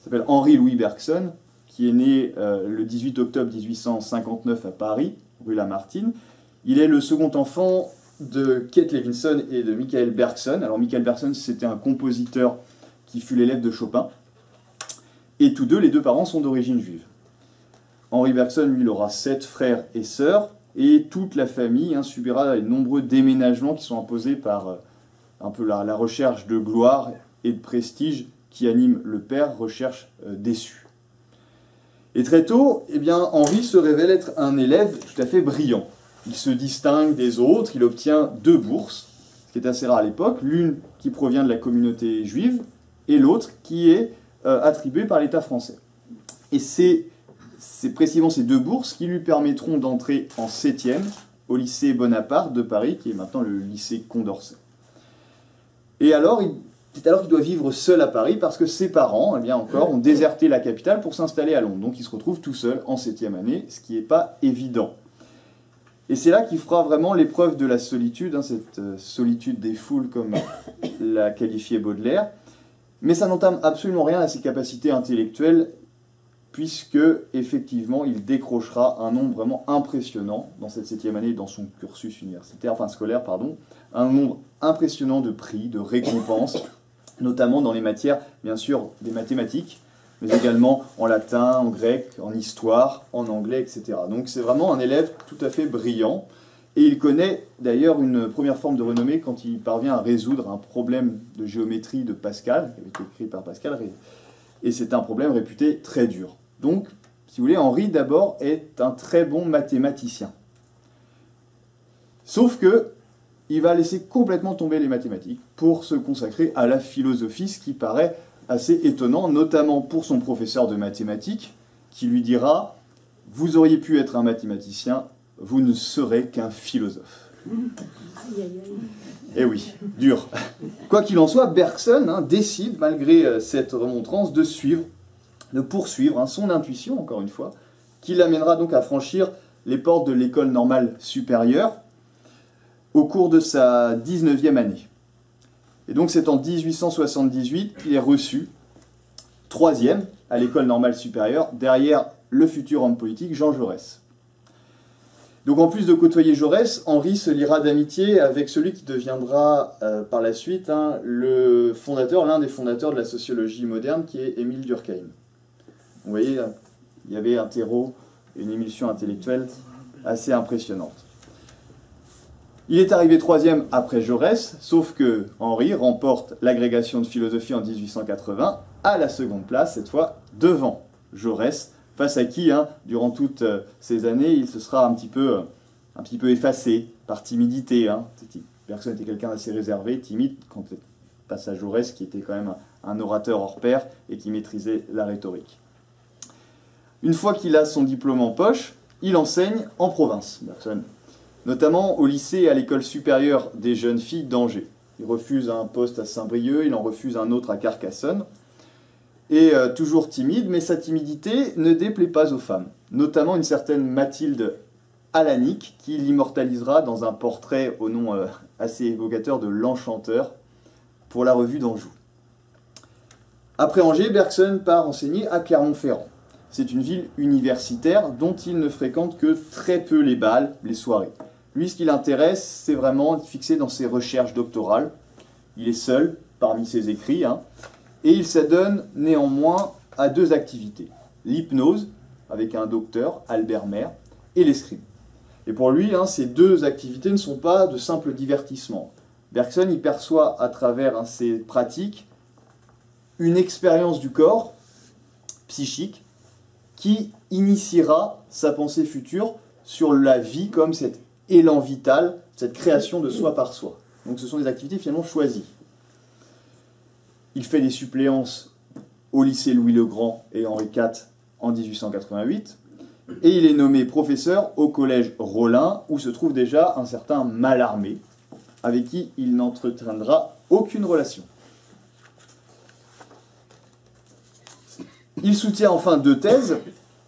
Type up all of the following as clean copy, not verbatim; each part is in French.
s'appelle Henri-Louis Bergson, qui est né le 18 octobre 1859 à Paris, rue Lamartine. Il est le second enfant de Kate Levinson et de Michael Bergson. Alors Michael Bergson, c'était un compositeur qui fut l'élève de Chopin. Et tous deux, les deux parents sont d'origine juive. Henri Bergson, lui, il aura 7 frères et sœurs, et toute la famille subira les nombreux déménagements qui sont imposés par un peu la recherche de gloire et de prestige qui anime le père, recherche déçue. Et très tôt, eh bien, Henri se révèle être un élève tout à fait brillant. Il se distingue des autres, il obtient 2 bourses, ce qui est assez rare à l'époque, l'une qui provient de la communauté juive, et l'autre qui est attribuée par l'État français. Et c'est précisément ces 2 bourses qui lui permettront d'entrer en 7e au lycée Bonaparte de Paris, qui est maintenant le lycée Condorcet. Et alors, c'est alors qu'il doit vivre seul à Paris, parce que ses parents, eh bien encore, ont déserté la capitale pour s'installer à Londres. Donc il se retrouve tout seul en 7e année, ce qui n'est pas évident. Et c'est là qu'il fera vraiment l'épreuve de la solitude, cette solitude des foules, comme l'a qualifié Baudelaire. Mais ça n'entame absolument rien à ses capacités intellectuelles, puisque, effectivement, il décrochera un nombre vraiment impressionnant dans cette 7e année, dans son cursus scolaire, un nombre impressionnant de prix, de récompenses, notamment dans les matières, bien sûr, des mathématiques, mais également en latin, en grec, en histoire, en anglais, etc. Donc c'est vraiment un élève tout à fait brillant, et il connaît d'ailleurs une première forme de renommée quand il parvient à résoudre un problème de géométrie de Pascal, qui avait été écrit par Pascal, et c'est un problème réputé très dur. Donc, si vous voulez, Henri d'abord est un très bon mathématicien. Sauf que il va laisser complètement tomber les mathématiques pour se consacrer à la philosophie, ce qui paraît assez étonnant, notamment pour son professeur de mathématiques, qui lui dira « Vous auriez pu être un mathématicien, vous ne serez qu'un philosophe. » Eh oui, dur. Quoi qu'il en soit, Bergson décide, malgré cette remontrance, de poursuivre son intuition, encore une fois, qui l'amènera donc à franchir les portes de l'école normale supérieure au cours de sa 19e année. Et donc c'est en 1878 qu'il est reçu 3e à l'école normale supérieure, derrière le futur homme politique Jean Jaurès. Donc en plus de côtoyer Jaurès, Henri se liera d'amitié avec celui qui deviendra par la suite l'un des fondateurs de la sociologie moderne, qui est Émile Durkheim. Vous voyez, il y avait un terreau, une émulsion intellectuelle assez impressionnante. Il est arrivé 3e après Jaurès, sauf que Henri remporte l'agrégation de philosophie en 1880, à la seconde place, cette fois devant Jaurès, face à qui, durant toutes ces années, il se sera un petit peu effacé par timidité. Bergson était quelqu'un d'assez réservé, timide, quand face à Jaurès, qui était quand même un orateur hors pair et qui maîtrisait la rhétorique. Une fois qu'il a son diplôme en poche, il enseigne en province, Bergson, notamment au lycée et à l'école supérieure des jeunes filles d'Angers. Il refuse un poste à Saint-Brieuc, il en refuse un autre à Carcassonne. Et toujours timide, mais sa timidité ne déplaît pas aux femmes. Notamment une certaine Mathilde Alanic, qui l'immortalisera dans un portrait au nom assez évocateur de l'Enchanteur pour la revue d'Anjou. Après Angers, Bergson part enseigner à Clermont-Ferrand. C'est une ville universitaire dont il ne fréquente que très peu les bals, les soirées. Lui, ce qui l'intéresse, c'est vraiment de fixer dans ses recherches doctorales. Il est seul parmi ses écrits, et il s'adonne néanmoins à 2 activités. L'hypnose, avec un docteur, Albert Maire, et l'escrime. Et pour lui, ces 2 activités ne sont pas de simples divertissements. Bergson y perçoit à travers ses pratiques une expérience du corps psychique qui initiera sa pensée future sur la vie comme cet élan vital, cette création de soi par soi. Donc ce sont des activités finalement choisies. Il fait des suppléances au lycée Louis-le-Grand et Henri IV en 1888, et il est nommé professeur au collège Rollin, où se trouve déjà un certain Mallarmé, avec qui il n'entretiendra aucune relation. Il soutient enfin 2 thèses,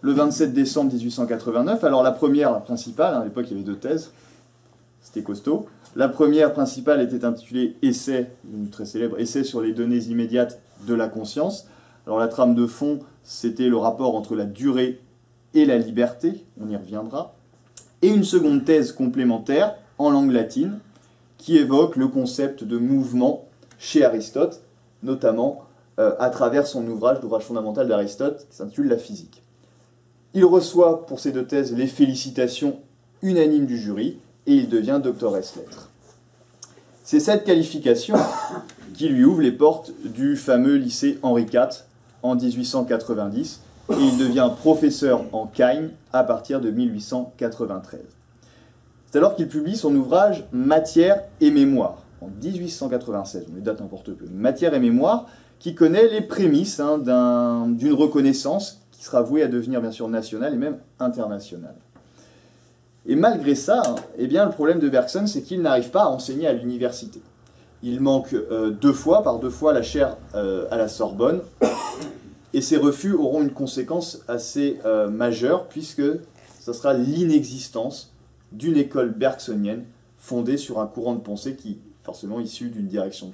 le 27 décembre 1889. Alors la première principale, à l'époque il y avait 2 thèses, c'était costaud. La première principale était intitulée Essai, une très célèbre Essai sur les données immédiates de la conscience, Alors la trame de fond, c'était le rapport entre la durée et la liberté, on y reviendra, et une seconde thèse complémentaire en langue latine qui évoque le concept de mouvement chez Aristote, notamment à travers son ouvrage fondamental d'Aristote qui s'intitule La physique. Il reçoit pour ces deux thèses les félicitations unanimes du jury et il devient doctor ès lettres. C'est cette qualification qui lui ouvre les portes du fameux lycée Henri IV en 1890 et il devient professeur en Cagne à partir de 1893. C'est alors qu'il publie son ouvrage Matière et mémoire en 1896, on les date n'importe peu. Matière et mémoire qui connaît les prémices d'une reconnaissance qui sera vouée à devenir bien sûr nationale et même internationale. Et malgré ça, eh bien, le problème de Bergson, c'est qu'il n'arrive pas à enseigner à l'université. Il manque par deux fois la chaire à la Sorbonne, et ces refus auront une conséquence assez majeure, puisque ce sera l'inexistence d'une école bergsonienne fondée sur un courant de pensée qui, forcément, issu d'une direction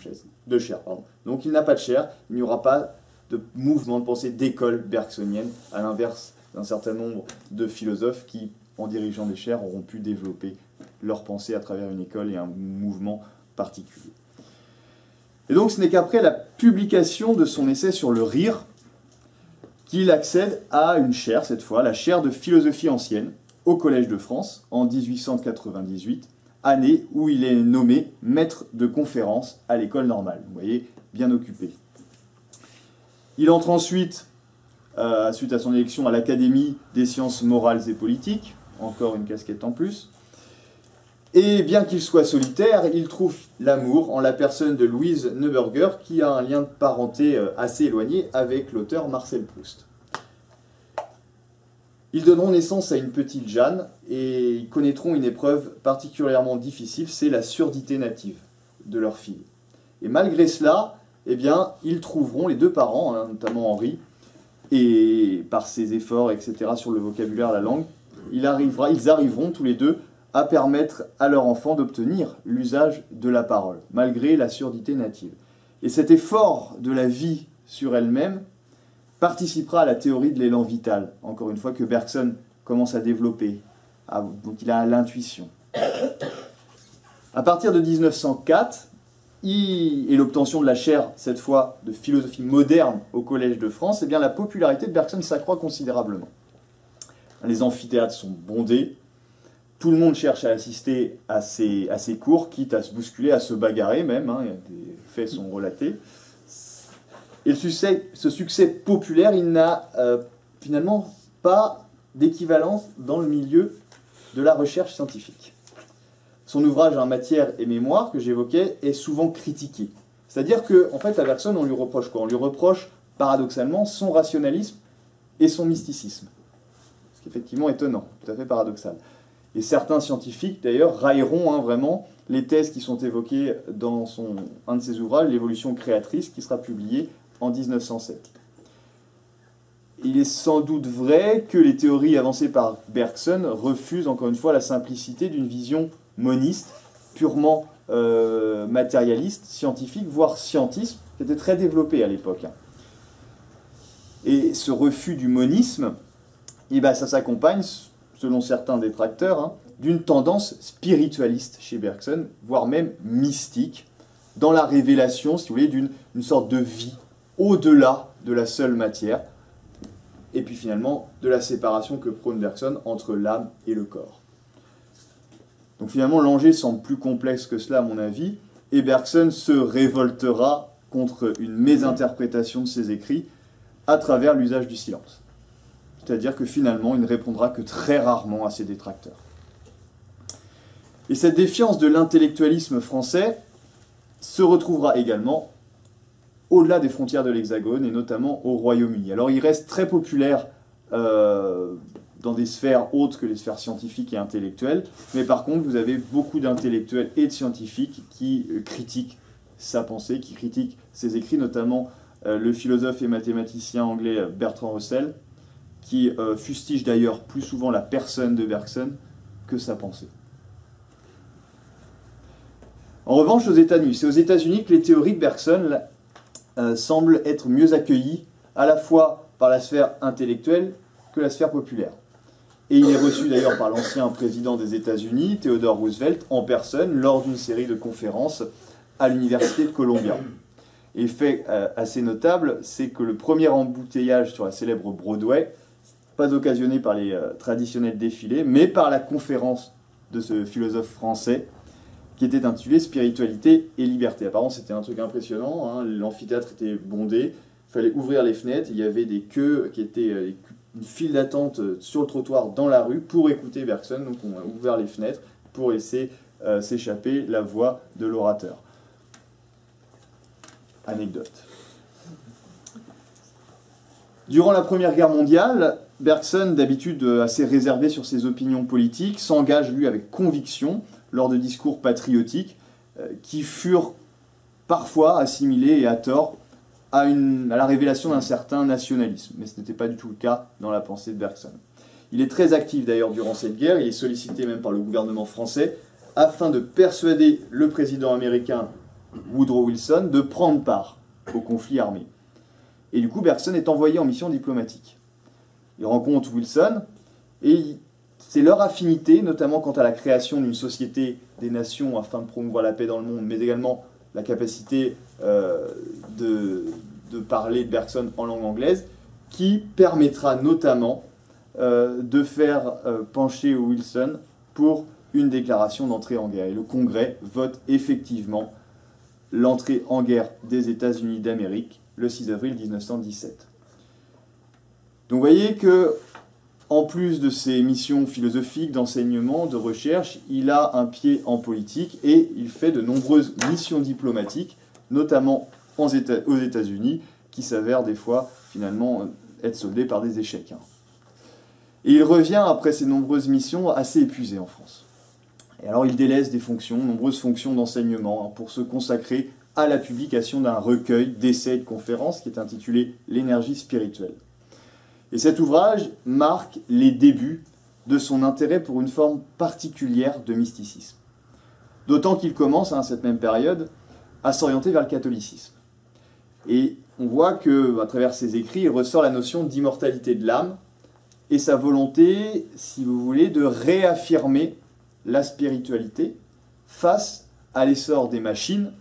de chaire. Donc il n'a pas de chaire, il n'y aura pas de mouvement de pensée d'école bergsonienne, à l'inverse d'un certain nombre de philosophes qui, en dirigeant des chaires, auront pu développer leur pensée à travers une école et un mouvement particulier. Et donc ce n'est qu'après la publication de son essai sur le rire qu'il accède à une chaire, cette fois, la chaire de philosophie ancienne, au Collège de France, en 1898, année où il est nommé maître de conférence à l'école normale. Vous voyez, bien occupé. Il entre ensuite, suite à son élection, à l'Académie des sciences morales et politiques, encore une casquette en plus. Et bien qu'il soit solitaire, il trouve l'amour en la personne de Louise Neuberger, qui a un lien de parenté assez éloigné avec l'auteur Marcel Proust. Ils donneront naissance à une petite Jeanne, et ils connaîtront une épreuve particulièrement difficile, c'est la surdité native de leur fille. Et malgré cela, eh bien, ils trouveront, les deux parents, notamment Henri, et par ses efforts, etc., sur le vocabulaire, la langue, ils arriveront tous les deux à permettre à leur enfant d'obtenir l'usage de la parole, malgré la surdité native. Et cet effort de la vie sur elle-même participera à la théorie de l'élan vital, encore une fois, que Bergson commence à développer. Donc il a l'intuition. À partir de 1904, et l'obtention de la chaire, cette fois, de philosophie moderne au Collège de France, eh bien, la popularité de Bergson s'accroît considérablement. Les amphithéâtres sont bondés, tout le monde cherche à assister à ces cours, quitte à se bousculer, à se bagarrer même, des faits sont relatés. Et ce succès populaire, il n'a finalement pas d'équivalence dans le milieu de la recherche scientifique. Son ouvrage en Matière et mémoire, que j'évoquais, est souvent critiqué. C'est-à-dire qu'en fait, à Bergson, on lui reproche quoi? On lui reproche, paradoxalement, son rationalisme et son mysticisme. Ce qui est effectivement étonnant, tout à fait paradoxal. Et certains scientifiques, d'ailleurs, railleront vraiment les thèses qui sont évoquées dans un de ses ouvrages, L'évolution créatrice, qui sera publié en 1907. Il est sans doute vrai que les théories avancées par Bergson refusent, encore une fois, la simplicité d'une vision moniste, purement matérialiste, scientifique, voire scientisme, qui était très développé à l'époque. Et ce refus du monisme, ça s'accompagne, selon certains détracteurs, d'une tendance spiritualiste chez Bergson, voire même mystique, dans la révélation, si vous voulez, d'une sorte de vie au-delà de la seule matière, et puis finalement de la séparation que prône Bergson entre l'âme et le corps. Donc finalement, l'enjeu semble plus complexe que cela, à mon avis, et Bergson se révoltera contre une mésinterprétation de ses écrits à travers l'usage du silence. C'est-à-dire que finalement, il ne répondra que très rarement à ses détracteurs. Et cette défiance de l'intellectualisme français se retrouvera également au-delà des frontières de l'Hexagone, et notamment au Royaume-Uni. Alors il reste très populaire dans des sphères autres que les sphères scientifiques et intellectuelles, mais par contre, vous avez beaucoup d'intellectuels et de scientifiques qui critiquent sa pensée, qui critiquent ses écrits, notamment le philosophe et mathématicien anglais Bertrand Russell, qui fustige d'ailleurs plus souvent la personne de Bergson que sa pensée. En revanche, c'est aux États-Unis que les théories de Bergson semblent être mieux accueillies à la fois par la sphère intellectuelle que la sphère populaire. Et il est reçu d'ailleurs par l'ancien président des États-Unis, Theodore Roosevelt, en personne, lors d'une série de conférences à l'Université de Columbia. Et fait assez notable, c'est que le premier embouteillage sur la célèbre Broadway, pas occasionné par les traditionnels défilés, mais par la conférence de ce philosophe français, qui était intitulée « Spiritualité et liberté ». Apparemment, c'était un truc impressionnant, hein. L'amphithéâtre était bondé, il fallait ouvrir les fenêtres, il y avait des queues qui étaient une file d'attente sur le trottoir dans la rue pour écouter Bergson. Donc on a ouvert les fenêtres pour laisser s'échapper la voix de l'orateur. Anecdote. Durant la Première Guerre mondiale, Bergson, d'habitude assez réservé sur ses opinions politiques, s'engage lui avec conviction lors de discours patriotiques qui furent parfois assimilés et à tort à la révélation d'un certain nationalisme. Mais ce n'était pas du tout le cas dans la pensée de Bergson. Il est très actif d'ailleurs durant cette guerre, il est sollicité même par le gouvernement français afin de persuader le président américain Woodrow Wilson de prendre part au conflit armé. Et du coup, Bergson est envoyé en mission diplomatique. Il rencontre Wilson et c'est leur affinité, notamment quant à la création d'une société des nations afin de promouvoir la paix dans le monde, mais également la capacité de parler de Bergson en langue anglaise, qui permettra notamment de faire pencher Wilson pour une déclaration d'entrée en guerre. Et le Congrès vote effectivement l'entrée en guerre des États-Unis d'Amérique le 6 avril 1917. Donc vous voyez que, en plus de ses missions philosophiques, d'enseignement, de recherche, il a un pied en politique et il fait de nombreuses missions diplomatiques, notamment aux États-Unis, qui s'avèrent des fois finalement être soldées par des échecs. Et il revient après ces nombreuses missions assez épuisé en France. Et alors il délaisse des fonctions, nombreuses fonctions d'enseignement, pour se consacrer à la publication d'un recueil d'essais et de conférences qui est intitulé « L'énergie spirituelle ». Et cet ouvrage marque les débuts de son intérêt pour une forme particulière de mysticisme. D'autant qu'il commence, à cette même période, à s'orienter vers le catholicisme. Et on voit qu'à travers ses écrits, il ressort la notion d'immortalité de l'âme et sa volonté, si vous voulez, de réaffirmer la spiritualité face à l'essor des machines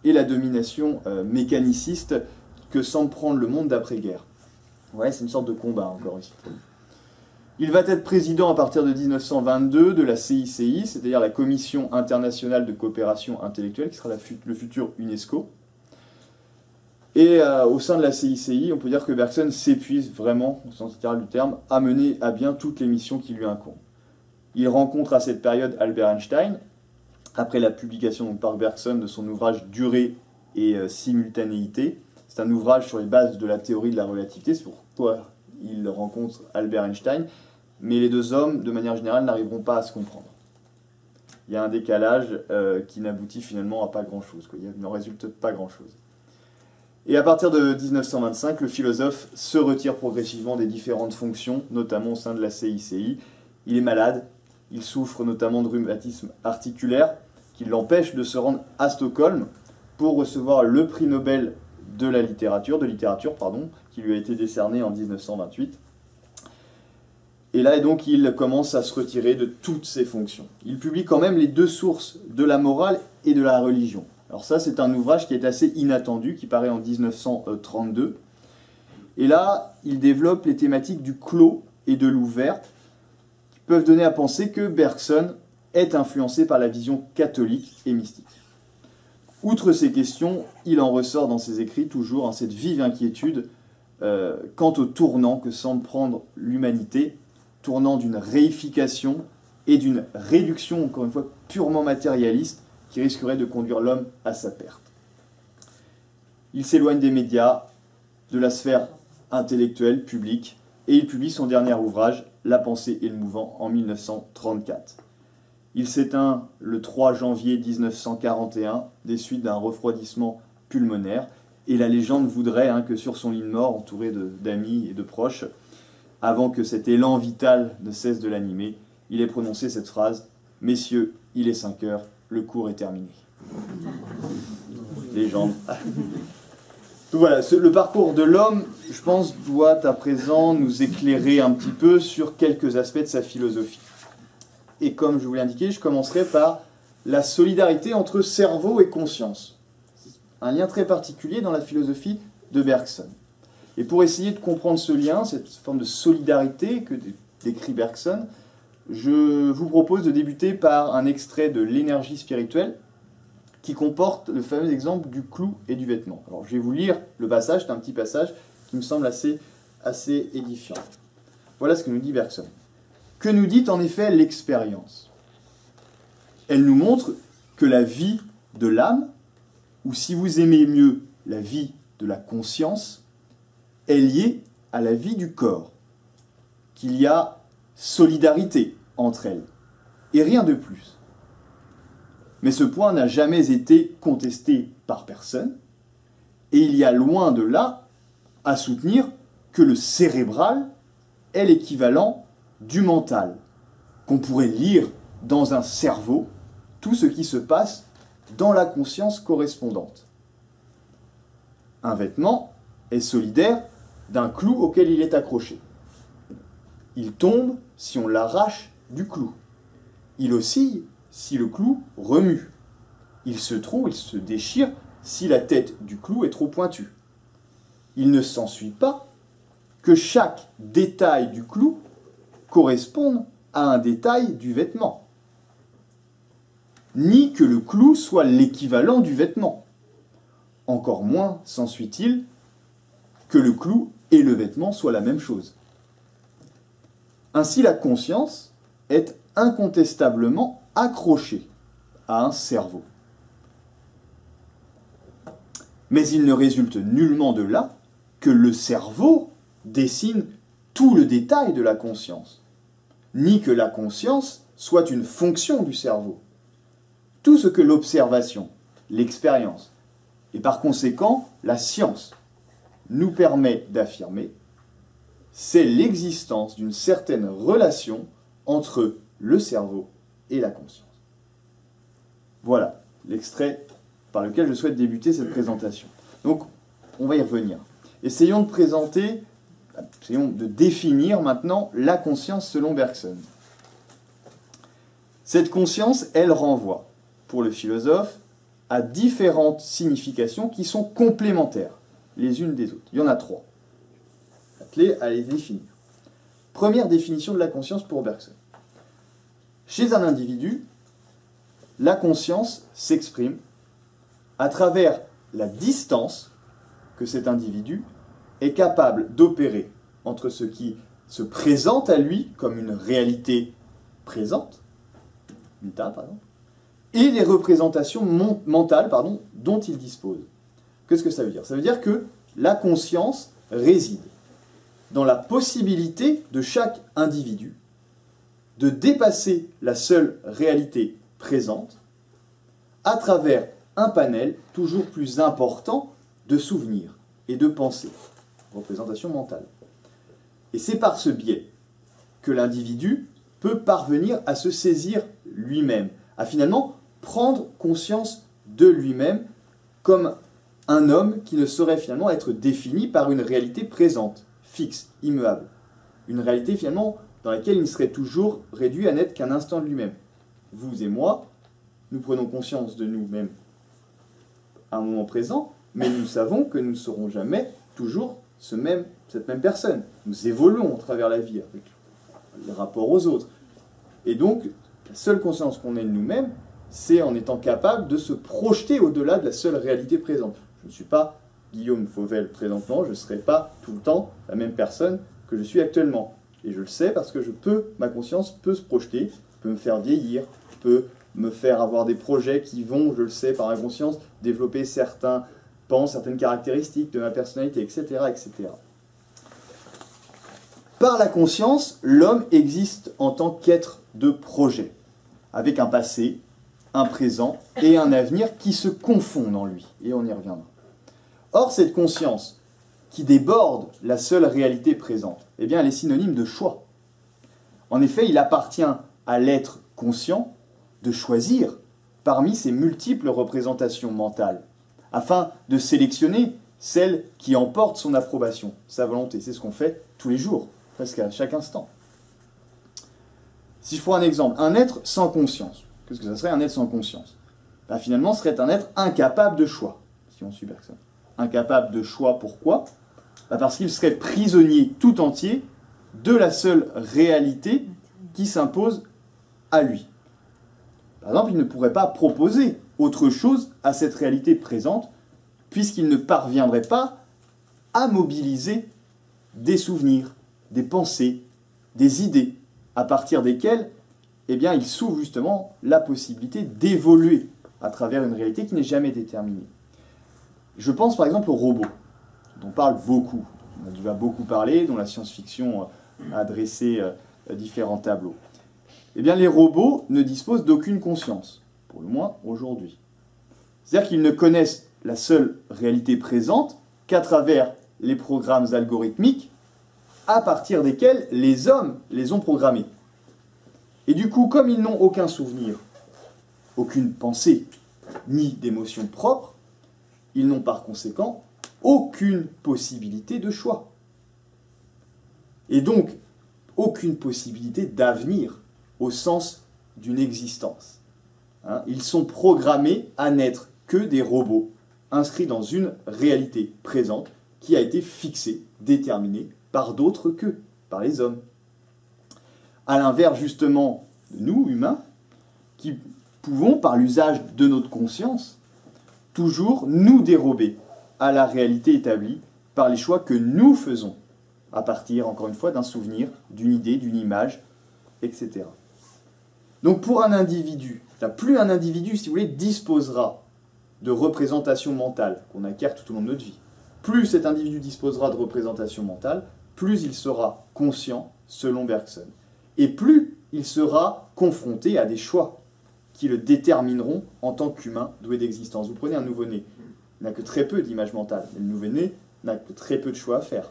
et la domination mécaniciste que semble prendre le monde d'après-guerre. Ouais, c'est une sorte de combat, encore ici. Il va être président à partir de 1922 de la CICI, c'est-à-dire la Commission internationale de coopération intellectuelle, qui sera le futur UNESCO. Et au sein de la CICI, on peut dire que Bergson s'épuise vraiment, au sens littéral du terme, à mener à bien toutes les missions qui lui incombent. Il rencontre à cette période Albert Einstein, après la publication donc, par Bergson de son ouvrage « Durée et simultanéité ». C'est un ouvrage sur les bases de la théorie de la relativité, c'est pourquoi il rencontre Albert Einstein, mais les deux hommes, de manière générale, n'arriveront pas à se comprendre. Il y a un décalage qui n'aboutit finalement à pas grand-chose, il n'en résulte pas grand-chose. Et à partir de 1925, le philosophe se retire progressivement des différentes fonctions, notamment au sein de la CICI. Il est malade, il souffre notamment de rhumatisme articulaire, qui l'empêche de se rendre à Stockholm pour recevoir le prix Nobel de littérature, qui lui a été décerné en 1928. Et là, donc, il commence à se retirer de toutes ses fonctions. Il publie quand même les deux sources de la morale et de la religion. Alors ça, c'est un ouvrage qui est assez inattendu, qui paraît en 1932. Et là, il développe les thématiques du clos et de l'ouvert, qui peuvent donner à penser que Bergson est influencé par la vision catholique et mystique. Outre ces questions, il en ressort dans ses écrits toujours cette vive inquiétude quant au tournant que semble prendre l'humanité, tournant d'une réification et d'une réduction, encore une fois, purement matérialiste, qui risquerait de conduire l'homme à sa perte. Il s'éloigne des médias, de la sphère intellectuelle, publique, et il publie son dernier ouvrage, La pensée et le mouvant, en 1934. Il s'éteint le 3 janvier 1941, des suites d'un refroidissement pulmonaire, et la légende voudrait que sur son lit de mort, entouré d'amis et de proches, avant que cet élan vital ne cesse de l'animer, il ait prononcé cette phrase « Messieurs, il est 5 heures, le cours est terminé. » Légende. Donc voilà, le parcours de l'homme, je pense, doit à présent nous éclairer un petit peu sur quelques aspects de sa philosophie. Et comme je vous l'ai indiqué, je commencerai par la solidarité entre cerveau et conscience. Un lien très particulier dans la philosophie de Bergson. Et pour essayer de comprendre ce lien, cette forme de solidarité que décrit Bergson, je vous propose de débuter par un extrait de L'énergie spirituelle, qui comporte le fameux exemple du clou et du vêtement. Alors je vais vous lire le passage, c'est un petit passage qui me semble assez édifiant. Voilà ce que nous dit Bergson. Que nous dit en effet l'expérience? Elle nous montre que la vie de l'âme, ou si vous aimez mieux, la vie de la conscience, est liée à la vie du corps, qu'il y a solidarité entre elles, et rien de plus. Mais ce point n'a jamais été contesté par personne, et il y a loin de là à soutenir que le cérébral est l'équivalent du mental, qu'on pourrait lire dans un cerveau tout ce qui se passe dans la conscience correspondante. Un vêtement est solidaire d'un clou auquel il est accroché. Il tombe si on l'arrache du clou. Il oscille si le clou remue. Il se trouve, il se déchire si la tête du clou est trop pointue. Il ne s'ensuit pas que chaque détail du clou corresponde à un détail du vêtement, ni que le clou soit l'équivalent du vêtement. Encore moins s'ensuit-il que le clou et le vêtement soient la même chose. Ainsi, la conscience est incontestablement accrochée à un cerveau. Mais il ne résulte nullement de là que le cerveau dessine tout le détail de la conscience, ni que la conscience soit une fonction du cerveau. Tout ce que l'observation, l'expérience, et par conséquent la science, nous permet d'affirmer, c'est l'existence d'une certaine relation entre le cerveau et la conscience. Voilà l'extrait par lequel je souhaite débuter cette présentation. Donc, on va y revenir. Essayons de définir maintenant la conscience selon Bergson. Cette conscience, elle renvoie, pour le philosophe, à différentes significations qui sont complémentaires les unes des autres. Il y en a trois. Attelez à les définir. Première définition de la conscience pour Bergson. Chez un individu, la conscience s'exprime à travers la distance que cet individu est capable d'opérer entre ce qui se présente à lui comme une réalité présente, mentale, et les représentations mentales dont il dispose. Qu'est-ce que ça veut dire? Ça veut dire que la conscience réside dans la possibilité de chaque individu de dépasser la seule réalité présente à travers un panel toujours plus important de souvenirs et de pensées, représentation mentale. Et c'est par ce biais que l'individu peut parvenir à se saisir lui-même, à finalement prendre conscience de lui-même comme un homme qui ne saurait finalement être défini par une réalité présente, fixe, immuable. Une réalité finalement dans laquelle il serait toujours réduit à n'être qu'un instant de lui-même. Vous et moi, nous prenons conscience de nous-mêmes à un moment présent, mais nous savons que nous ne serons jamais toujours cette même personne. Nous évoluons à travers la vie avec les rapports aux autres. Et donc, la seule conscience qu'on ait de nous-mêmes, c'est en étant capable de se projeter au-delà de la seule réalité présente. Je ne suis pas Guillaume Fauvel présentement, je ne serai pas tout le temps la même personne que je suis actuellement. Et je le sais parce que ma conscience peut se projeter, peut me faire vieillir, peut me faire avoir des projets qui vont, je le sais, par inconscience, développer certains pans, certaines caractéristiques de ma personnalité, etc., etc. Par la conscience, l'homme existe en tant qu'être de projet, avec un passé, un présent et un avenir qui se confondent en lui, et on y reviendra. Or, cette conscience, qui déborde la seule réalité présente, eh bien, elle est synonyme de choix. En effet, il appartient à l'être conscient de choisir parmi ces multiples représentations mentales, afin de sélectionner celle qui emporte son approbation, sa volonté. C'est ce qu'on fait tous les jours, presque à chaque instant. Si je prends un exemple, un être sans conscience, qu'est-ce que ça serait un être sans conscience? Ben, finalement, ce serait un être incapable de choix, si on suit Bergson. Incapable de choix, pourquoi? Ben, parce qu'il serait prisonnier tout entier de la seule réalité qui s'impose à lui. Par exemple, il ne pourrait pas proposer autre chose à cette réalité présente, puisqu'il ne parviendrait pas à mobiliser des souvenirs, des pensées, des idées, à partir desquelles eh bien, il s'ouvre justement la possibilité d'évoluer à travers une réalité qui n'est jamais déterminée. Je pense par exemple aux robots, dont on parle beaucoup, on a déjà beaucoup parlé, dont la science-fiction a dressé différents tableaux. Eh bien, les robots ne disposent d'aucune conscience, pour le moins aujourd'hui. C'est-à-dire qu'ils ne connaissent la seule réalité présente qu'à travers les programmes algorithmiques à partir desquels les hommes les ont programmés. Et du coup, comme ils n'ont aucun souvenir, aucune pensée, ni d'émotion propre, ils n'ont par conséquent aucune possibilité de choix. Et donc, aucune possibilité d'avenir au sens d'une existence. Hein, ils sont programmés à n'être que des robots, inscrits dans une réalité présente qui a été fixée, déterminée par d'autres qu'eux, par les hommes. À l'inverse, justement, de nous, humains, qui pouvons, par l'usage de notre conscience, toujours nous dérober à la réalité établie par les choix que nous faisons, à partir, encore une fois, d'un souvenir, d'une idée, d'une image, etc. Donc pour un individu, plus un individu, si vous voulez, disposera de représentations mentales qu'on acquiert tout au long de notre vie, plus cet individu disposera de représentations mentales, plus il sera conscient, selon Bergson. Et plus il sera confronté à des choix qui le détermineront en tant qu'humain doué d'existence. Vous prenez un nouveau-né, il n'a que très peu d'images mentales, mais le nouveau-né n'a que très peu de choix à faire.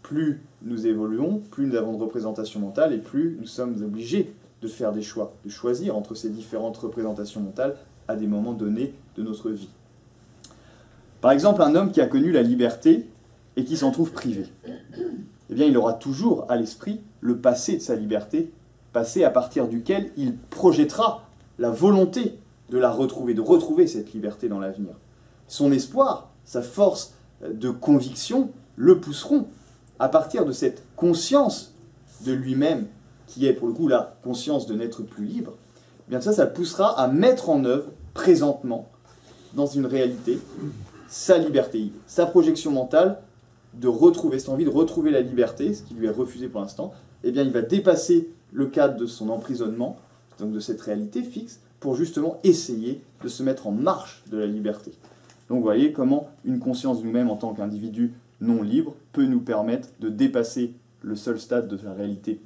Plus nous évoluons, plus nous avons de représentations mentales, et plus nous sommes obligés de faire des choix, de choisir entre ces différentes représentations mentales à des moments donnés de notre vie. Par exemple, un homme qui a connu la liberté et qui s'en trouve privé, eh bien, il aura toujours à l'esprit le passé de sa liberté, passé à partir duquel il projettera la volonté de la retrouver, de retrouver cette liberté dans l'avenir. Son espoir, sa force de conviction le pousseront à partir de cette conscience de lui-même, qui est pour le coup la conscience de n'être plus libre, eh bien ça le poussera à mettre en œuvre présentement, dans une réalité, sa liberté, sa projection mentale de retrouver, cette envie de retrouver la liberté, ce qui lui est refusé pour l'instant, eh bien il va dépasser le cadre de son emprisonnement, donc de cette réalité fixe, pour justement essayer de se mettre en marche de la liberté. Donc vous voyez comment une conscience de nous-mêmes en tant qu'individu non libre peut nous permettre de dépasser le seul stade de la réalité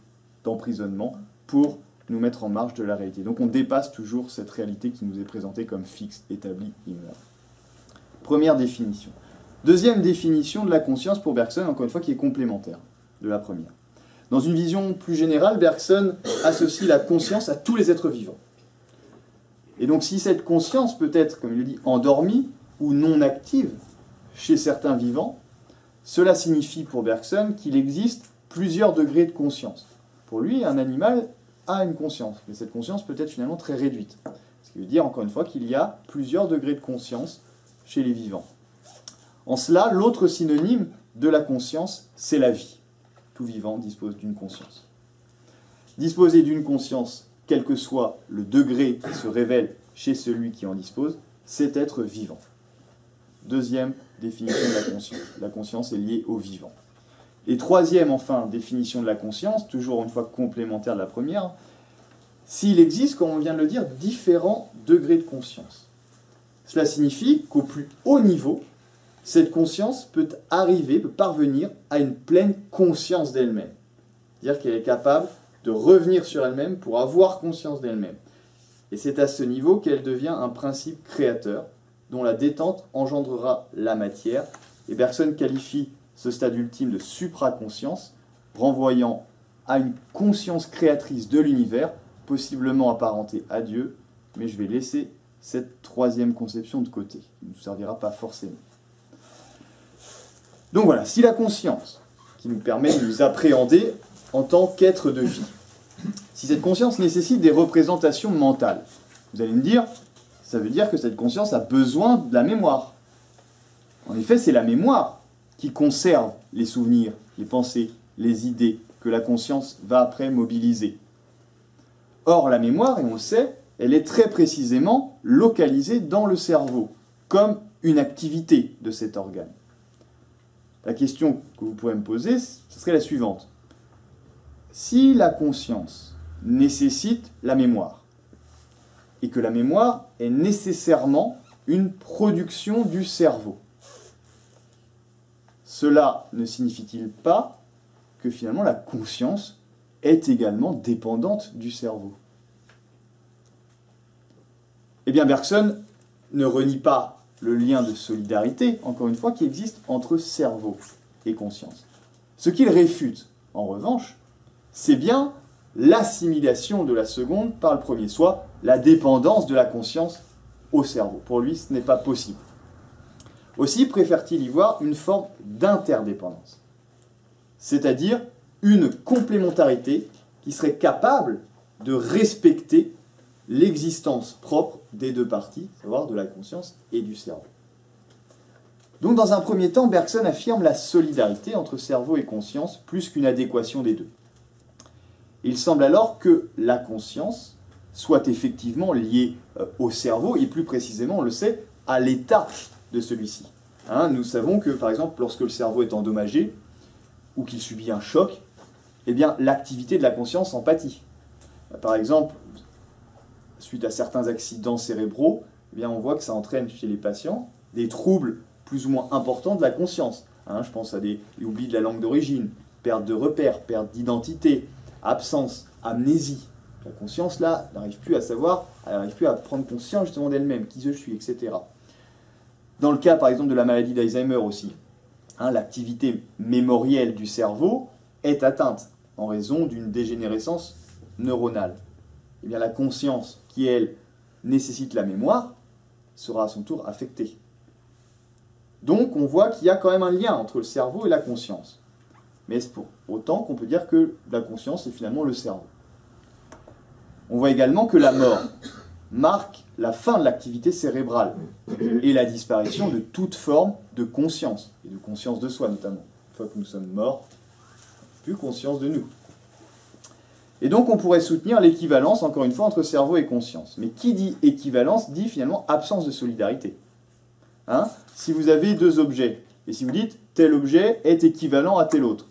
d'emprisonnement pour nous mettre en marche de la réalité. Donc on dépasse toujours cette réalité qui nous est présentée comme fixe, établie, immuable. Première définition. Deuxième définition de la conscience pour Bergson, encore une fois, qui est complémentaire de la première. Dans une vision plus générale, Bergson associe la conscience à tous les êtres vivants. Et donc si cette conscience peut être, comme il le dit, endormie ou non active chez certains vivants, cela signifie pour Bergson qu'il existe plusieurs degrés de conscience. Pour lui, un animal a une conscience, mais cette conscience peut être finalement très réduite. Ce qui veut dire, encore une fois, qu'il y a plusieurs degrés de conscience chez les vivants. En cela, l'autre synonyme de la conscience, c'est la vie. Tout vivant dispose d'une conscience. Disposer d'une conscience, quel que soit le degré qui se révèle chez celui qui en dispose, c'est être vivant. Deuxième définition de la conscience. La conscience est liée au vivant. Et troisième, enfin, définition de la conscience, toujours une fois complémentaire de la première, s'il existe, comme on vient de le dire, différents degrés de conscience. Cela signifie qu'au plus haut niveau, cette conscience peut arriver, peut parvenir à une pleine conscience d'elle-même. C'est-à-dire qu'elle est capable de revenir sur elle-même pour avoir conscience d'elle-même. Et c'est à ce niveau qu'elle devient un principe créateur, dont la détente engendrera la matière. Et Bergson qualifie ce stade ultime de supraconscience, renvoyant à une conscience créatrice de l'univers, possiblement apparentée à Dieu, mais je vais laisser cette troisième conception de côté, qui ne nous servira pas forcément. Donc voilà, si la conscience, qui nous permet de nous appréhender en tant qu'être de vie, si cette conscience nécessite des représentations mentales, vous allez me dire, ça veut dire que cette conscience a besoin de la mémoire. En effet, c'est la mémoire qui conserve les souvenirs, les pensées, les idées que la conscience va après mobiliser. Or, la mémoire, et on le sait, elle est très précisément localisée dans le cerveau, comme une activité de cet organe. La question que vous pourrez me poser, ce serait la suivante. Si la conscience nécessite la mémoire, et que la mémoire est nécessairement une production du cerveau, cela ne signifie-t-il pas que finalement la conscience est également dépendante du cerveau? Eh bien, Bergson ne renie pas le lien de solidarité, encore une fois, qui existe entre cerveau et conscience. Ce qu'il réfute, en revanche, c'est bien l'assimilation de la seconde par le premier, soit la dépendance de la conscience au cerveau. Pour lui, ce n'est pas possible. Aussi préfère-t-il y voir une forme d'interdépendance, c'est-à-dire une complémentarité qui serait capable de respecter l'existence propre des deux parties, à savoir de la conscience et du cerveau. Donc dans un premier temps, Bergson affirme la solidarité entre cerveau et conscience plus qu'une adéquation des deux. Il semble alors que la conscience soit effectivement liée au cerveau, et plus précisément, on le sait, à l'état de celui-ci. Nous savons que, par exemple, lorsque le cerveau est endommagé, ou qu'il subit un choc, eh bien, l'activité de la conscience en pâtit. Par exemple, suite à certains accidents cérébraux, eh bien, on voit que ça entraîne chez les patients des troubles plus ou moins importants de la conscience. Je pense à des oublis de la langue d'origine, perte de repères, perte d'identité, absence, amnésie. La conscience, là, n'arrive plus à savoir, elle n'arrive plus à prendre conscience justement d'elle-même, qui je suis, etc. Dans le cas, par exemple, de la maladie d'Alzheimer aussi, l'activité mémorielle du cerveau est atteinte en raison d'une dégénérescence neuronale. Eh bien, la conscience, qui, elle, nécessite la mémoire, sera à son tour affectée. Donc, on voit qu'il y a quand même un lien entre le cerveau et la conscience. Mais est-ce pour autant qu'on peut dire que la conscience est finalement le cerveau? On voit également que la mort marque la fin de l'activité cérébrale et la disparition de toute forme de conscience, et de conscience de soi notamment. Une fois que nous sommes morts, plus conscience de nous. Et donc on pourrait soutenir l'équivalence, encore une fois, entre cerveau et conscience. Mais qui dit équivalence dit finalement absence de solidarité. Si vous avez deux objets, et si vous dites tel objet est équivalent à tel autre,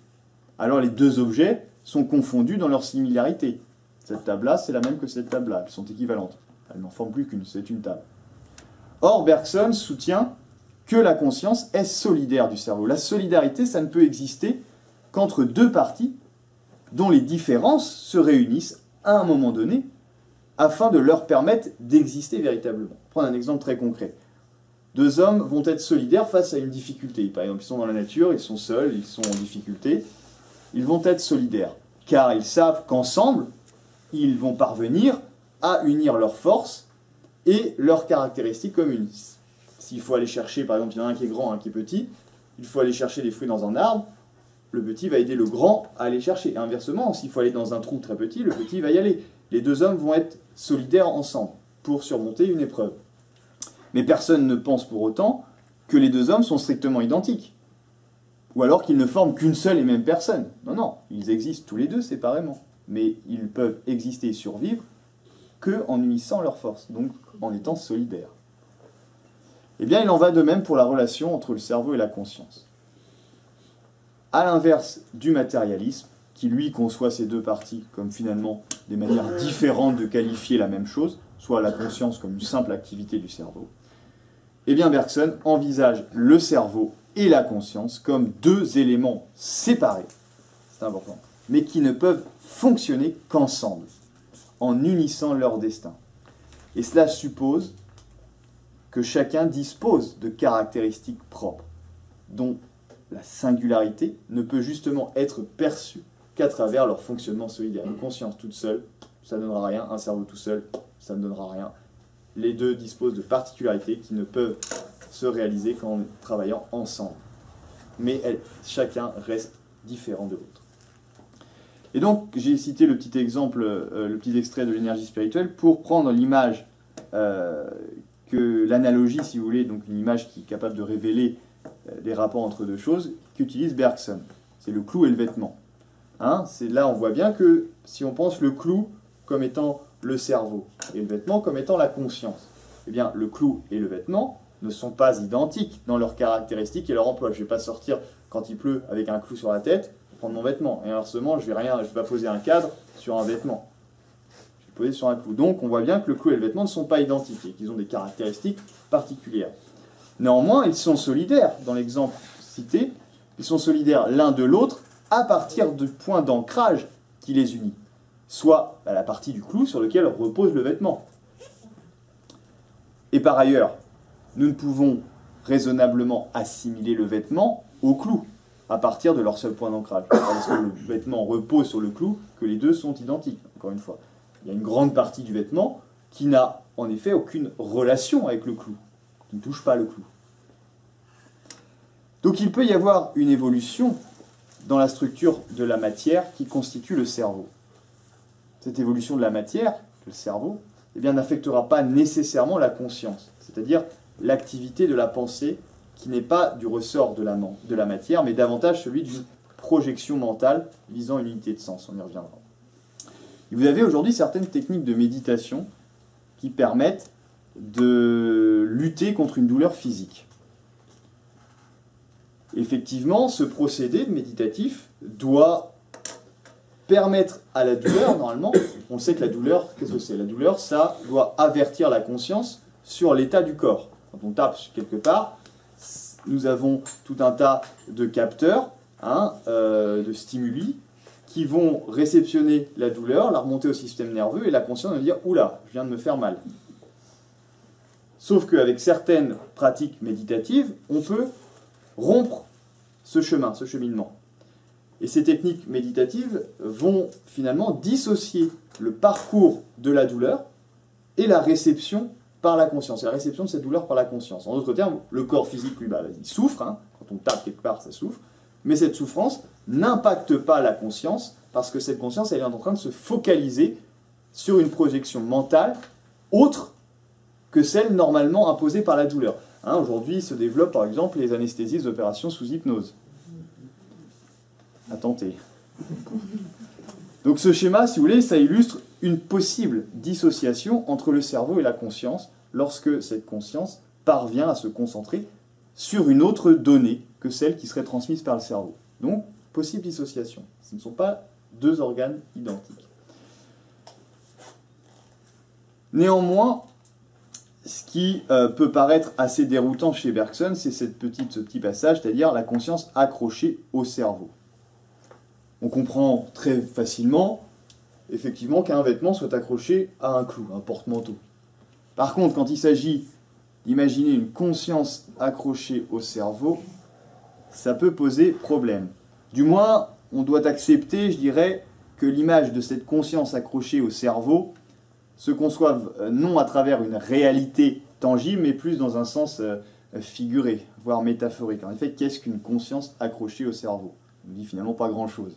alors les deux objets sont confondus dans leur similarité. Cette table-là, c'est la même que cette table-là, elles sont équivalentes. Elles n'en forment plus qu'une, c'est une table. Or, Bergson soutient que la conscience est solidaire du cerveau. La solidarité, ça ne peut exister qu'entre deux parties dont les différences se réunissent à un moment donné afin de leur permettre d'exister véritablement. Prendre un exemple très concret. Deux hommes vont être solidaires face à une difficulté. Par exemple, ils sont dans la nature, ils sont seuls, ils sont en difficulté. Ils vont être solidaires, car ils savent qu'ensemble, ils vont parvenir à unir leurs forces et leurs caractéristiques communes. S'il faut aller chercher, par exemple, il y en a un qui est grand, un qui est petit, il faut aller chercher des fruits dans un arbre, le petit va aider le grand à aller chercher. Et inversement, s'il faut aller dans un trou très petit, le petit va y aller. Les deux hommes vont être solidaires ensemble pour surmonter une épreuve. Mais personne ne pense pour autant que les deux hommes sont strictement identiques. Ou alors qu'ils ne forment qu'une seule et même personne. Non, non, ils existent tous les deux séparément. Mais ils peuvent exister et survivre qu'en unissant leurs forces, donc en étant solidaires. Eh bien, il en va de même pour la relation entre le cerveau et la conscience. À l'inverse du matérialisme, qui lui conçoit ces deux parties comme finalement des manières différentes de qualifier la même chose, soit la conscience comme une simple activité du cerveau, eh bien Bergson envisage le cerveau et la conscience comme deux éléments séparés, c'est important, mais qui ne peuvent fonctionner qu'ensemble, en unissant leur destin. Et cela suppose que chacun dispose de caractéristiques propres, dont la singularité ne peut justement être perçue qu'à travers leur fonctionnement solidaire. Une conscience toute seule, ça ne donnera rien. Un cerveau tout seul, ça ne donnera rien. Les deux disposent de particularités qui ne peuvent se réaliser qu'en travaillant ensemble. mais chacun reste différent de l'autre. Et donc, j'ai cité le petit exemple, le petit extrait de l'énergie spirituelle pour prendre l'image, l'analogie, si vous voulez, donc une image qui est capable de révéler les rapports entre deux choses, qu'utilise Bergson. C'est le clou et le vêtement. Hein, là, on voit bien que si on pense le clou comme étant le cerveau et le vêtement comme étant la conscience, eh bien, le clou et le vêtement ne sont pas identiques dans leurs caractéristiques et leur emploi. Je ne vais pas sortir quand il pleut avec un clou sur la tête, prendre mon vêtement. Et inversement, je ne vais pas poser un cadre sur un vêtement. Je vais poser sur un clou. Donc, on voit bien que le clou et le vêtement ne sont pas identiques et qu'ils ont des caractéristiques particulières. Néanmoins, ils sont solidaires. Dans l'exemple cité, ils sont solidaires l'un de l'autre à partir du point d'ancrage qui les unit, soit la partie du clou sur lequel repose le vêtement. Et par ailleurs, nous ne pouvons raisonnablement assimiler le vêtement au clou, à partir de leur seul point d'ancrage. Parce que le vêtement repose sur le clou, que les deux sont identiques, encore une fois. Il y a une grande partie du vêtement qui n'a en effet aucune relation avec le clou, qui ne touche pas le clou. Donc il peut y avoir une évolution dans la structure de la matière qui constitue le cerveau. Cette évolution de la matière, le cerveau, eh bien, n'affectera pas nécessairement la conscience, c'est-à-dire l'activité de la pensée qui n'est pas du ressort de la matière, mais davantage celui d'une projection mentale visant une unité de sens. On y reviendra. Et vous avez aujourd'hui certaines techniques de méditation qui permettent de lutter contre une douleur physique. Effectivement, ce procédé méditatif doit permettre à la douleur, normalement, on sait que la douleur, qu'est-ce que c'est? La douleur, ça doit avertir la conscience sur l'état du corps. Quand on tape quelque part, nous avons tout un tas de capteurs, de stimuli, qui vont réceptionner la douleur, la remonter au système nerveux, et la conscience va dire « Oula, je viens de me faire mal ». Sauf qu'avec certaines pratiques méditatives, on peut rompre ce chemin, ce cheminement. Et ces techniques méditatives vont finalement dissocier le parcours de la douleur et la réception par la conscience, et la réception de cette douleur par la conscience. En d'autres termes, le corps physique, lui, il souffre, quand on tape quelque part, ça souffre, mais cette souffrance n'impacte pas la conscience, parce que cette conscience, elle est en train de se focaliser sur une projection mentale autre que celle normalement imposée par la douleur. Aujourd'hui, se développent par exemple les anesthésies des opérations sous hypnose. À tenter. Donc ce schéma, si vous voulez, ça illustre une possible dissociation entre le cerveau et la conscience lorsque cette conscience parvient à se concentrer sur une autre donnée que celle qui serait transmise par le cerveau. Donc, possible dissociation. Ce ne sont pas deux organes identiques. Néanmoins, ce qui peut paraître assez déroutant chez Bergson, c'est ce petit passage, c'est-à-dire la conscience accrochée au cerveau. On comprend très facilement, effectivement, qu'un vêtement soit accroché à un clou, un porte-manteau. Par contre, quand il s'agit d'imaginer une conscience accrochée au cerveau, ça peut poser problème. Du moins, on doit accepter, je dirais, que l'image de cette conscience accrochée au cerveau se conçoive non à travers une réalité tangible, mais plus dans un sens figuré, voire métaphorique. En effet, qu'est-ce qu'une conscience accrochée au cerveau? On dit finalement pas grand-chose.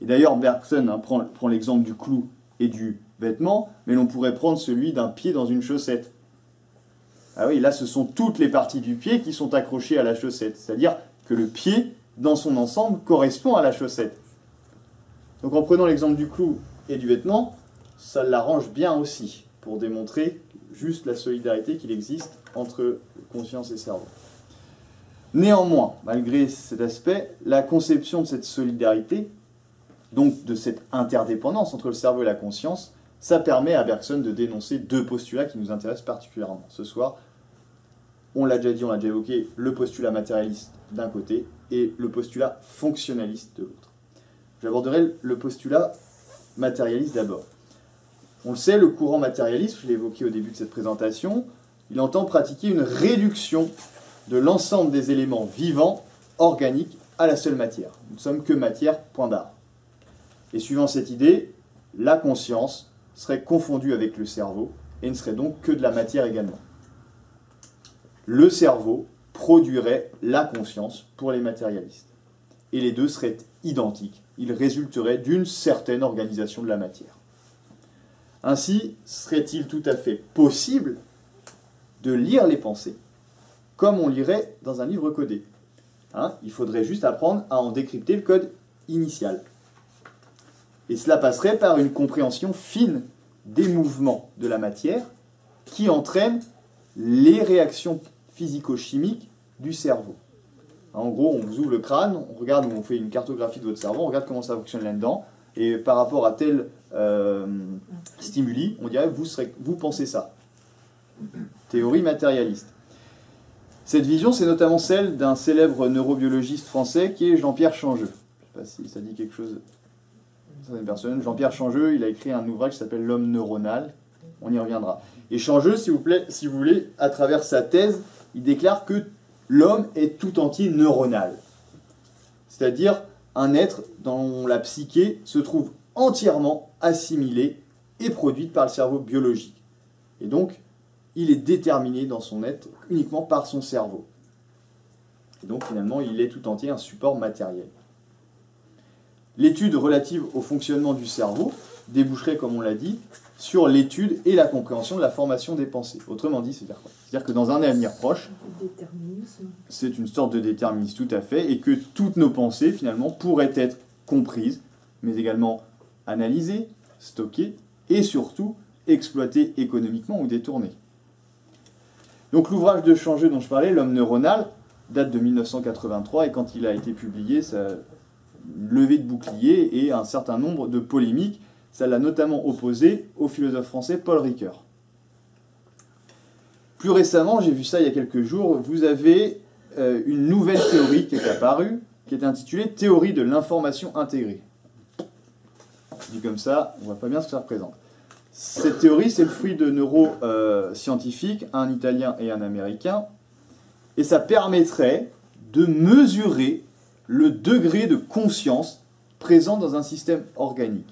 Et d'ailleurs, Bergson prend l'exemple du clou et du vêtement, mais l'on pourrait prendre celui d'un pied dans une chaussette. Ah oui, là, ce sont toutes les parties du pied qui sont accrochées à la chaussette. C'est-à-dire que le pied, dans son ensemble, correspond à la chaussette. Donc en prenant l'exemple du clou et du vêtement, ça l'arrange bien aussi, pour démontrer juste la solidarité qu'il existe entre conscience et cerveau. Néanmoins, malgré cet aspect, la conception de cette solidarité, donc de cette interdépendance entre le cerveau et la conscience, ça permet à Bergson de dénoncer deux postulats qui nous intéressent particulièrement. Ce soir, on l'a déjà dit, on l'a déjà évoqué, le postulat matérialiste d'un côté et le postulat fonctionnaliste de l'autre. J'aborderai le postulat matérialiste d'abord. On le sait, le courant matérialiste, je l'ai évoqué au début de cette présentation, il entend pratiquer une réduction de l'ensemble des éléments vivants, organiques, à la seule matière. Nous ne sommes que matière, point barre. Et suivant cette idée, la conscience serait confondue avec le cerveau et ne serait donc que de la matière également. Le cerveau produirait la conscience pour les matérialistes. Et les deux seraient identiques. Ils résulteraient d'une certaine organisation de la matière. Ainsi, serait-il tout à fait possible de lire les pensées comme on lirait dans un livre codé. Il faudrait juste apprendre à en décrypter le code initial. Et cela passerait par une compréhension fine des mouvements de la matière qui entraînent les réactions physico-chimiques du cerveau. En gros, on vous ouvre le crâne, on regarde, on fait une cartographie de votre cerveau, on regarde comment ça fonctionne là-dedans, et par rapport à tel stimuli, on dirait vous pensez ça. Théorie matérialiste. Cette vision, c'est notamment celle d'un célèbre neurobiologiste français qui est Jean-Pierre Changeux. Je ne sais pas si ça dit quelque chose à certaines personnes. Jean-Pierre Changeux, il a écrit un ouvrage qui s'appelle L'homme neuronal. On y reviendra. Et Changeux, si vous voulez, à travers sa thèse, il déclare que l'homme est tout entier neuronal. C'est-à-dire un être dont la psyché se trouve entièrement assimilée et produite par le cerveau biologique. Et donc, il est déterminé dans son être uniquement par son cerveau. Et donc, finalement, il est tout entier un support matériel. L'étude relative au fonctionnement du cerveau déboucherait, comme on l'a dit, sur l'étude et la compréhension de la formation des pensées. Autrement dit, c'est-à-dire quoi? C'est-à-dire que dans un avenir proche, c'est une sorte de déterminisme tout à fait, et que toutes nos pensées, finalement, pourraient être comprises, mais également analysées, stockées, et surtout exploitées économiquement ou détournées. Donc l'ouvrage de Changeux dont je parlais, L'homme neuronal, date de 1983, et quand il a été publié, ça a levé de boucliers et un certain nombre de polémiques. Ça l'a notamment opposé au philosophe français Paul Ricoeur. Plus récemment, j'ai vu ça il y a quelques jours, vous avez une nouvelle théorie qui est apparue, qui est intitulée « Théorie de l'information intégrée ». Dit comme ça, on ne voit pas bien ce que ça représente. Cette théorie, c'est le fruit de neuroscientifiques, un Italien et un Américain, et ça permettrait de mesurer le degré de conscience présent dans un système organique.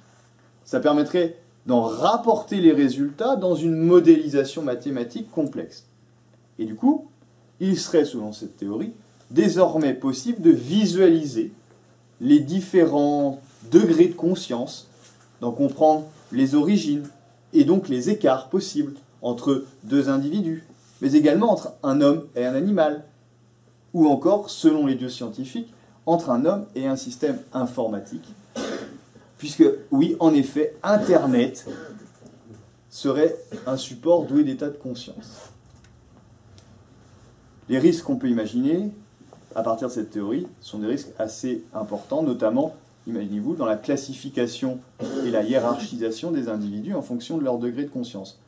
Ça permettrait d'en rapporter les résultats dans une modélisation mathématique complexe. Et du coup, il serait, selon cette théorie, désormais possible de visualiser les différents degrés de conscience, d'en comprendre les origines, et donc les écarts possibles entre deux individus, mais également entre un homme et un animal, ou encore, selon les dieux scientifiques, entre un homme et un système informatique, puisque, oui, en effet, Internet serait un support doué d'état de conscience. Les risques qu'on peut imaginer, à partir de cette théorie, sont des risques assez importants, notamment, imaginez-vous, dans la classification et la hiérarchisation des individus en fonction de leur degré de conscience.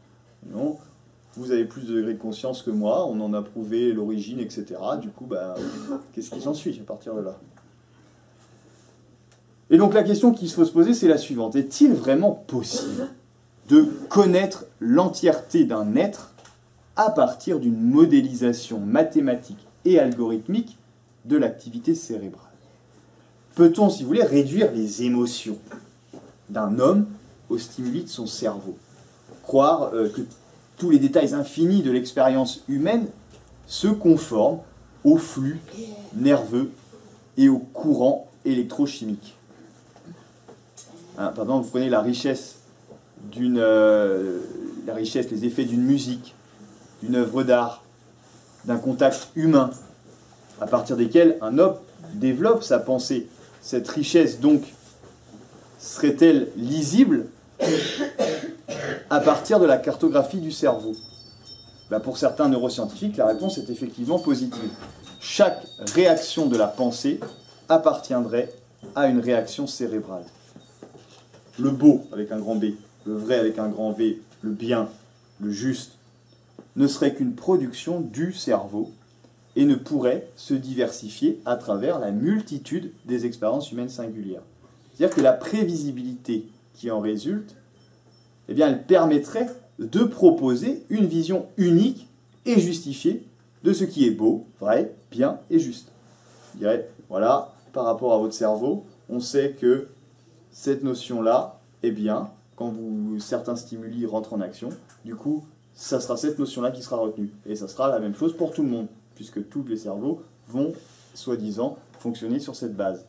Non, vous avez plus de degré de conscience que moi, on en a prouvé l'origine, etc. Du coup, qu'est-ce qui s'ensuit à partir de là? Et donc la question qu'il faut se poser, c'est la suivante. Est-il vraiment possible de connaître l'entièreté d'un être à partir d'une modélisation mathématique et algorithmique de l'activité cérébrale? Peut-on, si vous voulez, réduire les émotions d'un homme au stimuli de son cerveau? Croire que tous les détails infinis de l'expérience humaine se conforment au flux nerveux et au courant électrochimique. Par exemple, vous prenez la richesse, les effets d'une musique, d'une œuvre d'art, d'un contact humain, à partir desquels un homme développe sa pensée. Cette richesse, donc, serait-elle lisible à partir de la cartographie du cerveau? Pour certains neuroscientifiques, la réponse est effectivement positive. Chaque réaction de la pensée appartiendrait à une réaction cérébrale. Le beau avec un grand B, le vrai avec un grand V, le bien, le juste, ne serait qu'une production du cerveau et ne pourrait se diversifier à travers la multitude des expériences humaines singulières. C'est-à-dire que la prévisibilité qui en résulte, elle permettrait de proposer une vision unique et justifiée de ce qui est beau, vrai, bien et juste. Je dirais, voilà, par rapport à votre cerveau, on sait que cette notion-là est bien quand certains stimuli rentrent en action. Du coup, ça sera cette notion-là qui sera retenue. Et ça sera la même chose pour tout le monde. puisque tous les cerveaux vont, soi-disant, fonctionner sur cette base.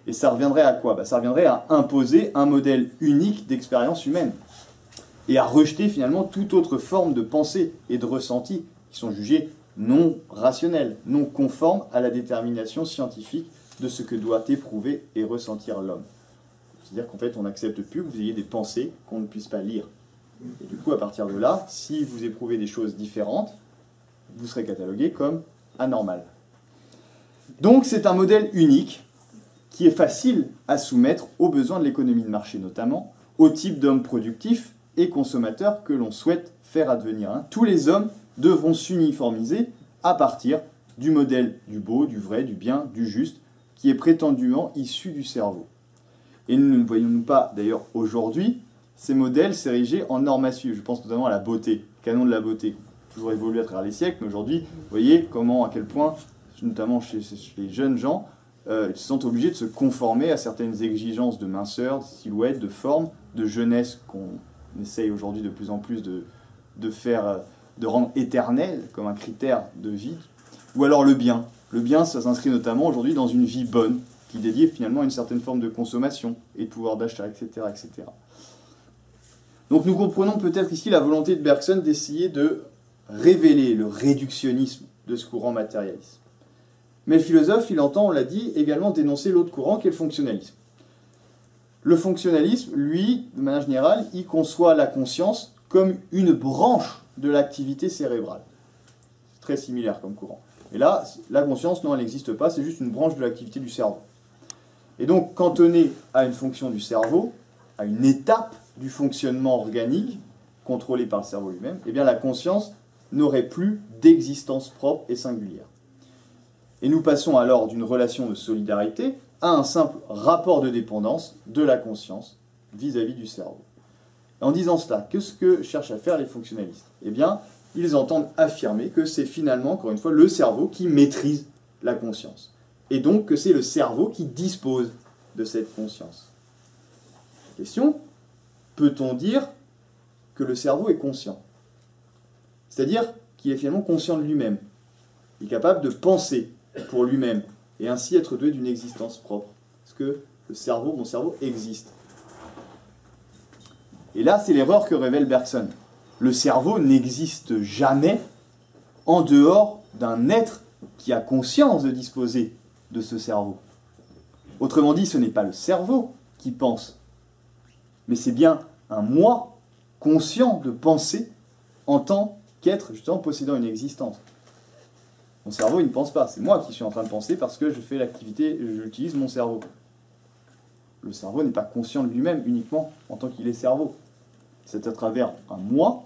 Et ça reviendrait à quoi? Ça reviendrait à imposer un modèle unique d'expérience humaine, et à rejeter finalement toute autre forme de pensée et de ressenti qui sont jugés non rationnels, non conformes à la détermination scientifique de ce que doit éprouver et ressentir l'homme. C'est-à-dire qu'en fait, on n'accepte plus que vous ayez des pensées qu'on ne puisse pas lire. Et du coup, à partir de là, si vous éprouvez des choses différentes, vous serez catalogué comme anormal. Donc c'est un modèle unique qui est facile à soumettre aux besoins de l'économie de marché notamment, au type d'hommes productifs et consommateurs que l'on souhaite faire advenir. Tous les hommes devront s'uniformiser à partir du modèle du beau, du vrai, du bien, du juste, qui est prétendument issu du cerveau. Et nous ne voyons pas d'ailleurs aujourd'hui ces modèles s'ériger en normes à suivre. Je pense notamment à la beauté, canon de la beauté, toujours évolué à travers les siècles, mais aujourd'hui, vous voyez comment, à quel point, notamment chez les jeunes gens, ils se sentent obligés de se conformer à certaines exigences de minceur, de silhouette, de forme, de jeunesse qu'on essaye aujourd'hui de plus en plus de rendre éternel comme un critère de vie. Ou alors le bien. Le bien, ça s'inscrit notamment aujourd'hui dans une vie bonne, qui dédie finalement à une certaine forme de consommation et de pouvoir d'achat, etc., etc. Donc nous comprenons peut-être ici la volonté de Bergson d'essayer de révéler le réductionnisme de ce courant matérialiste. Mais le philosophe, il entend, on l'a dit, également dénoncer l'autre courant qui est le fonctionnalisme. Le fonctionnalisme, lui, de manière générale, il conçoit la conscience comme une branche de l'activité cérébrale. C'est très similaire comme courant. Et là, la conscience, non, elle n'existe pas, c'est juste une branche de l'activité du cerveau. Et donc, cantonné à une fonction du cerveau, à une étape du fonctionnement organique, contrôlée par le cerveau lui-même, eh bien la conscience n'aurait plus d'existence propre et singulière. Et nous passons alors d'une relation de solidarité à un simple rapport de dépendance de la conscience vis-à-vis du cerveau. Et en disant cela, qu'est-ce que cherchent à faire les fonctionnalistes? Eh bien, ils entendent affirmer que c'est finalement, encore une fois, le cerveau qui maîtrise la conscience. Et donc que c'est le cerveau qui dispose de cette conscience. Question, peut-on dire que le cerveau est conscient? C'est-à-dire qu'il est finalement conscient de lui-même. Il est capable de penser pour lui-même et ainsi être doué d'une existence propre. Parce que le cerveau, mon cerveau, existe. Et là, c'est l'erreur que révèle Bergson. Le cerveau n'existe jamais en dehors d'un être qui a conscience de disposer de ce cerveau. Autrement dit, ce n'est pas le cerveau qui pense, mais c'est bien un moi conscient de penser en tant qu'être justement possédant une existence. Mon cerveau, il ne pense pas, c'est moi qui suis en train de penser parce que je fais l'activité, j'utilise mon cerveau. Le cerveau n'est pas conscient de lui-même uniquement en tant qu'il est cerveau. C'est à travers un moi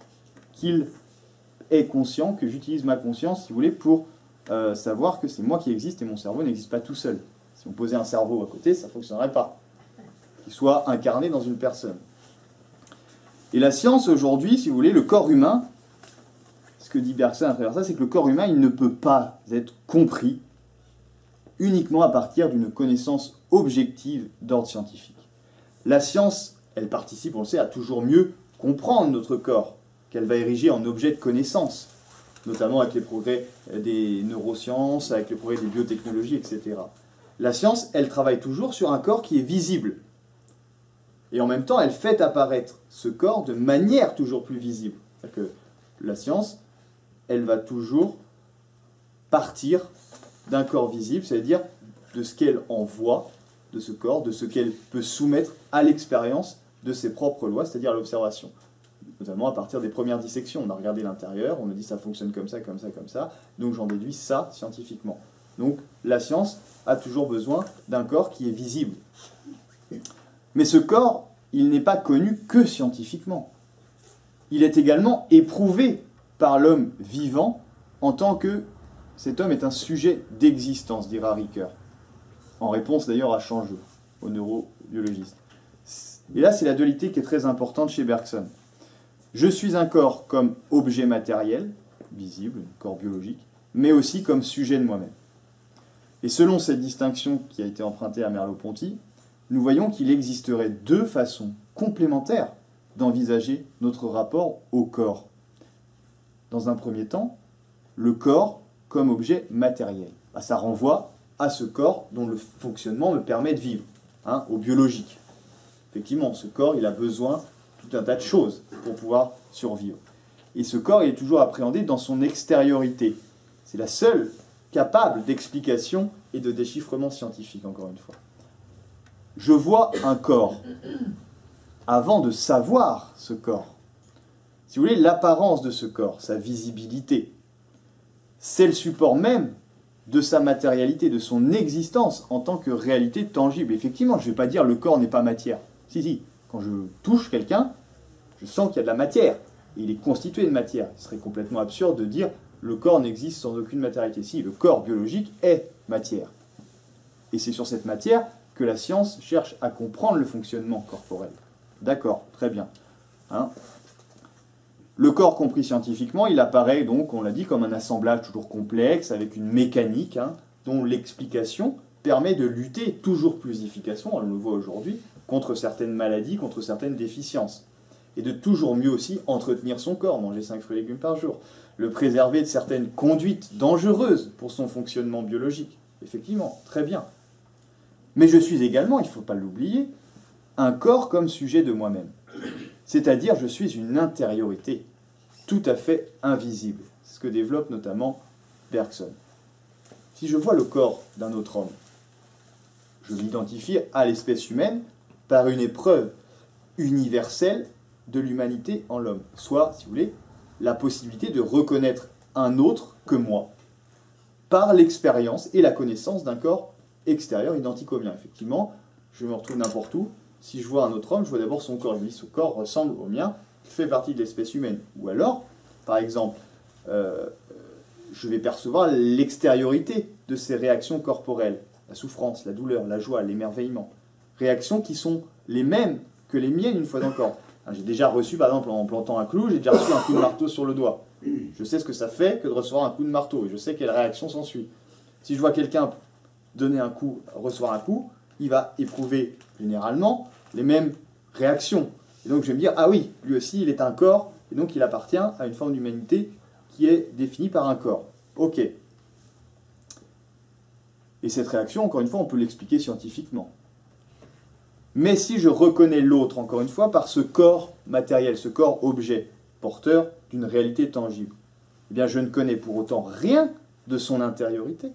qu'il est conscient, que j'utilise ma conscience, si vous voulez, pour savoir que c'est moi qui existe et mon cerveau n'existe pas tout seul. Si on posait un cerveau à côté, ça ne fonctionnerait pas. Qu'il soit incarné dans une personne. Et la science aujourd'hui, si vous voulez, le corps humain, ce que dit Bergson à travers ça, c'est que le corps humain, il ne peut pas être compris uniquement à partir d'une connaissance objective d'ordre scientifique. La science, elle participe, on le sait, à toujours mieux comprendre notre corps, qu'elle va ériger en objet de connaissance, notamment avec les progrès des neurosciences, avec les progrès des biotechnologies, etc. La science, elle travaille toujours sur un corps qui est visible. Et en même temps, elle fait apparaître ce corps de manière toujours plus visible. C'est-à-dire que la science, elle va toujours partir d'un corps visible, c'est-à-dire de ce qu'elle en voit, de ce corps, de ce qu'elle peut soumettre à l'expérience de ses propres lois, c'est-à-dire à l'observation. Notamment à partir des premières dissections. On a regardé l'intérieur, on a dit ça fonctionne comme ça, comme ça, comme ça, donc j'en déduis ça scientifiquement. Donc la science a toujours besoin d'un corps qui est visible. Mais ce corps, il n'est pas connu que scientifiquement. Il est également éprouvé par l'homme vivant en tant que cet homme est un sujet d'existence, dira Ricoeur. En réponse d'ailleurs à Changeau, au neurobiologiste. Et là, c'est la dualité qui est très importante chez Bergson. Je suis un corps comme objet matériel, visible, corps biologique, mais aussi comme sujet de moi-même. Et selon cette distinction qui a été empruntée à Merleau-Ponty, nous voyons qu'il existerait deux façons complémentaires d'envisager notre rapport au corps. Dans un premier temps, le corps comme objet matériel. Bah, ça renvoie à ce corps dont le fonctionnement me permet de vivre, hein, au biologique. Effectivement, ce corps, il a besoin de tout un tas de choses pour pouvoir survivre. Et ce corps, il est toujours appréhendé dans son extériorité. C'est la seule capable d'explication et de déchiffrement scientifique, encore une fois. Je vois un corps avant de savoir ce corps. Si vous voulez, l'apparence de ce corps, sa visibilité, c'est le support même de sa matérialité, de son existence en tant que réalité tangible. Effectivement, je ne vais pas dire le corps n'est pas matière. Si, quand je touche quelqu'un, je sens qu'il y a de la matière. Et il est constitué de matière. Ce serait complètement absurde de dire le corps n'existe sans aucune matérialité. Si, le corps biologique est matière. Et c'est sur cette matière que la science cherche à comprendre le fonctionnement corporel. D'accord, très bien. Hein? Le corps compris scientifiquement, il apparaît donc, on l'a dit, comme un assemblage toujours complexe, avec une mécanique, hein, dont l'explication permet de lutter toujours plus efficacement, on le voit aujourd'hui, contre certaines maladies, contre certaines déficiences. Et de toujours mieux aussi entretenir son corps, manger 5 fruits et légumes par jour, le préserver de certaines conduites dangereuses pour son fonctionnement biologique. Effectivement, très bien. Mais je suis également, il ne faut pas l'oublier, un corps comme sujet de moi-même. C'est-à-dire, je suis une intériorité tout à fait invisible. C'est ce que développe notamment Bergson. Si je vois le corps d'un autre homme, je l'identifie à l'espèce humaine par une épreuve universelle de l'humanité en l'homme. Soit, si vous voulez, la possibilité de reconnaître un autre que moi par l'expérience et la connaissance d'un corps extérieur identique au mien. Effectivement, je me retrouve n'importe où. Si je vois un autre homme, je vois d'abord son corps. Je me dis, ce corps ressemble au mien, fait partie de l'espèce humaine. Ou alors, par exemple, je vais percevoir l'extériorité de ces réactions corporelles. La souffrance, la douleur, la joie, l'émerveillement. Réactions qui sont les mêmes que les miennes une fois encore. J'ai déjà reçu, par exemple, en plantant un clou, j'ai déjà reçu un coup de marteau sur le doigt. Je sais ce que ça fait que de recevoir un coup de marteau, et je sais quelle réaction s'ensuit. Si je vois quelqu'un donner un coup, recevoir un coup, il va éprouver généralement les mêmes réactions. Et donc je vais me dire, ah oui, lui aussi il est un corps, et donc il appartient à une forme d'humanité qui est définie par un corps. Ok. Et cette réaction, encore une fois, on peut l'expliquer scientifiquement. Mais si je reconnais l'autre, encore une fois, par ce corps matériel, ce corps objet, porteur d'une réalité tangible, eh bien je ne connais pour autant rien de son intériorité,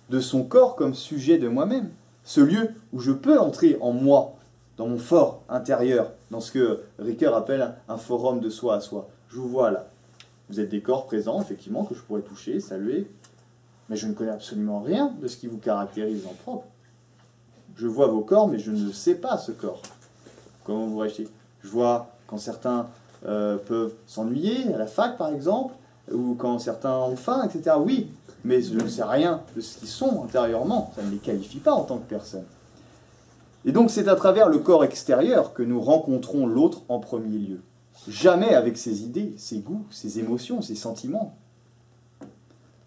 de son corps comme sujet de moi-même, ce lieu où je peux entrer en moi, dans mon fort intérieur, dans ce que Ricoeur appelle un forum de soi à soi. Je vous vois là. Vous êtes des corps présents, effectivement, que je pourrais toucher, saluer, mais je ne connais absolument rien de ce qui vous caractérise en propre. Je vois vos corps, mais je ne sais pas ce corps. Comment vous réagissez? Je vois quand certains peuvent s'ennuyer, à la fac par exemple, ou quand certains ont faim, etc. Oui, mais je ne sais rien de ce qu'ils sont intérieurement. Ça ne les qualifie pas en tant que personne. Et donc c'est à travers le corps extérieur que nous rencontrons l'autre en premier lieu. Jamais avec ses idées, ses goûts, ses émotions, ses sentiments.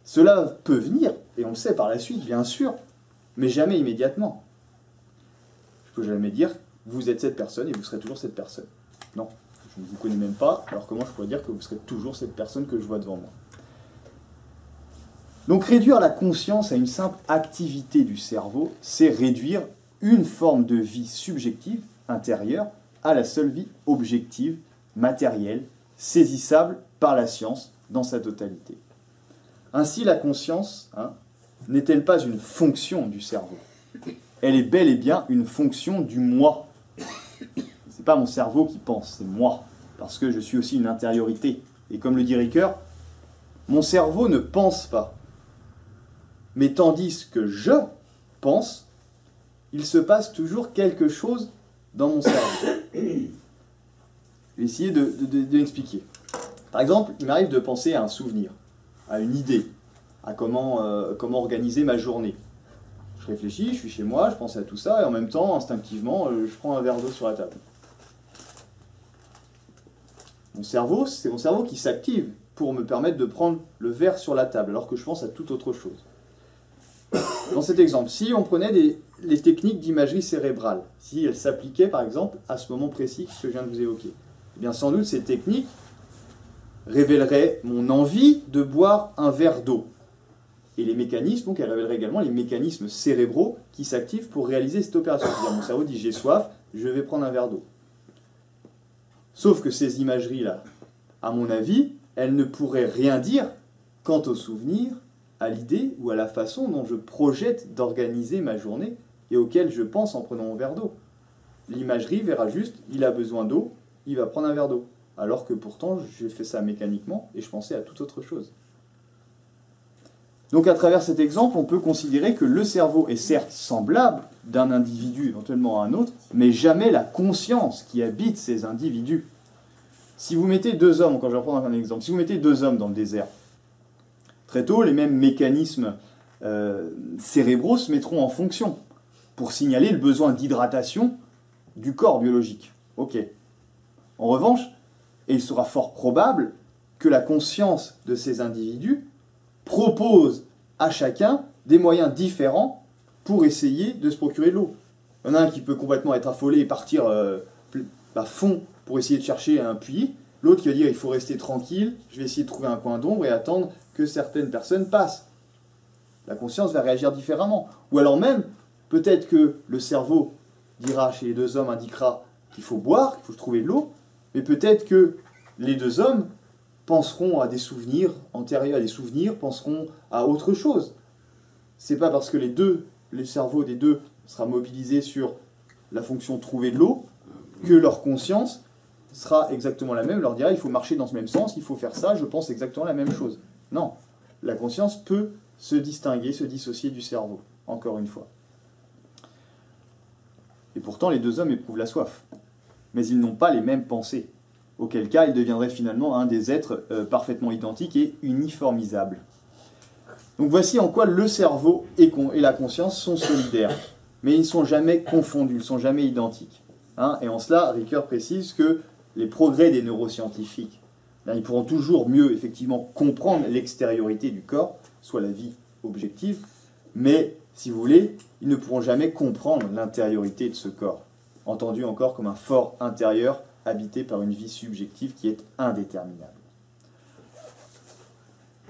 Cela peut venir, et on le sait par la suite, bien sûr, mais jamais immédiatement. Je ne peux jamais dire, vous êtes cette personne et vous serez toujours cette personne. Non, je ne vous connais même pas, alors comment je pourrais dire que vous serez toujours cette personne que je vois devant moi? Donc réduire la conscience à une simple activité du cerveau, c'est réduire une forme de vie subjective, intérieure, à la seule vie objective, matérielle, saisissable par la science dans sa totalité. Ainsi, la conscience n'est-elle pas une fonction du cerveau? Elle est bel et bien une fonction du moi. Ce n'est pas mon cerveau qui pense, c'est moi, parce que je suis aussi une intériorité. Et comme le dit Ricoeur, mon cerveau ne pense pas. Mais tandis que je pense, il se passe toujours quelque chose dans mon cerveau. Je vais essayer de l'expliquer. Par exemple, il m'arrive de penser à un souvenir, à une idée, à comment organiser ma journée. Je réfléchis, je suis chez moi, je pense à tout ça, et en même temps, instinctivement, je prends un verre d'eau sur la table. Mon cerveau, c'est mon cerveau qui s'active pour me permettre de prendre le verre sur la table, alors que je pense à toute autre chose. Dans cet exemple, si on prenait les techniques d'imagerie cérébrale, si elles s'appliquaient par exemple à ce moment précis que je viens de vous évoquer, eh bien sans doute ces techniques révéleraient mon envie de boire un verre d'eau. Et les mécanismes, donc elle révélerait également les mécanismes cérébraux qui s'activent pour réaliser cette opération. C'est-à-dire mon cerveau dit j'ai soif, je vais prendre un verre d'eau. Sauf que ces imageries-là, à mon avis, elles ne pourraient rien dire quant au souvenir, à l'idée ou à la façon dont je projette d'organiser ma journée et auquel je pense en prenant mon verre d'eau. L'imagerie verra juste, il a besoin d'eau, il va prendre un verre d'eau. Alors que pourtant, j'ai fait ça mécaniquement et je pensais à toute autre chose. Donc à travers cet exemple, on peut considérer que le cerveau est certes semblable d'un individu éventuellement à un autre, mais jamais la conscience qui habite ces individus. Si vous mettez deux hommes, quand je vais prendre un exemple, si vous mettez deux hommes dans le désert, très tôt, les mêmes mécanismes cérébraux se mettront en fonction pour signaler le besoin d'hydratation du corps biologique. Ok. En revanche, il sera fort probable que la conscience de ces individus propose à chacun des moyens différents pour essayer de se procurer de l'eau. Il y en a un qui peut complètement être affolé et partir à fond pour essayer de chercher un puits. L'autre qui va dire il faut rester tranquille, je vais essayer de trouver un coin d'ombre et attendre que certaines personnes passent. La conscience va réagir différemment. Ou alors même, peut-être que le cerveau dira chez les deux hommes, indiquera qu'il faut boire, qu'il faut trouver de l'eau, mais peut-être que les deux hommes penseront à des souvenirs antérieurs, à des souvenirs, penseront à autre chose. C'est pas parce que les cerveaux des deux sera mobilisé sur la fonction trouver de l'eau que leur conscience sera exactement la même, leur dira il faut marcher dans ce même sens, il faut faire ça, je pense exactement la même chose. Non, la conscience peut se distinguer, se dissocier du cerveau, encore une fois. Et pourtant, les deux hommes éprouvent la soif. Mais ils n'ont pas les mêmes pensées. Auquel cas, ils deviendraient finalement un des êtres parfaitement identiques et uniformisables. Donc voici en quoi le cerveau et la conscience sont solidaires. Mais ils ne sont jamais confondus, ils ne sont jamais identiques. Et en cela, Ricoeur précise que les progrès des neuroscientifiques, ils pourront toujours mieux effectivement comprendre l'extériorité du corps, soit la vie objective, mais si vous voulez, ils ne pourront jamais comprendre l'intériorité de ce corps, entendu encore comme un fort intérieur habité par une vie subjective qui est indéterminable.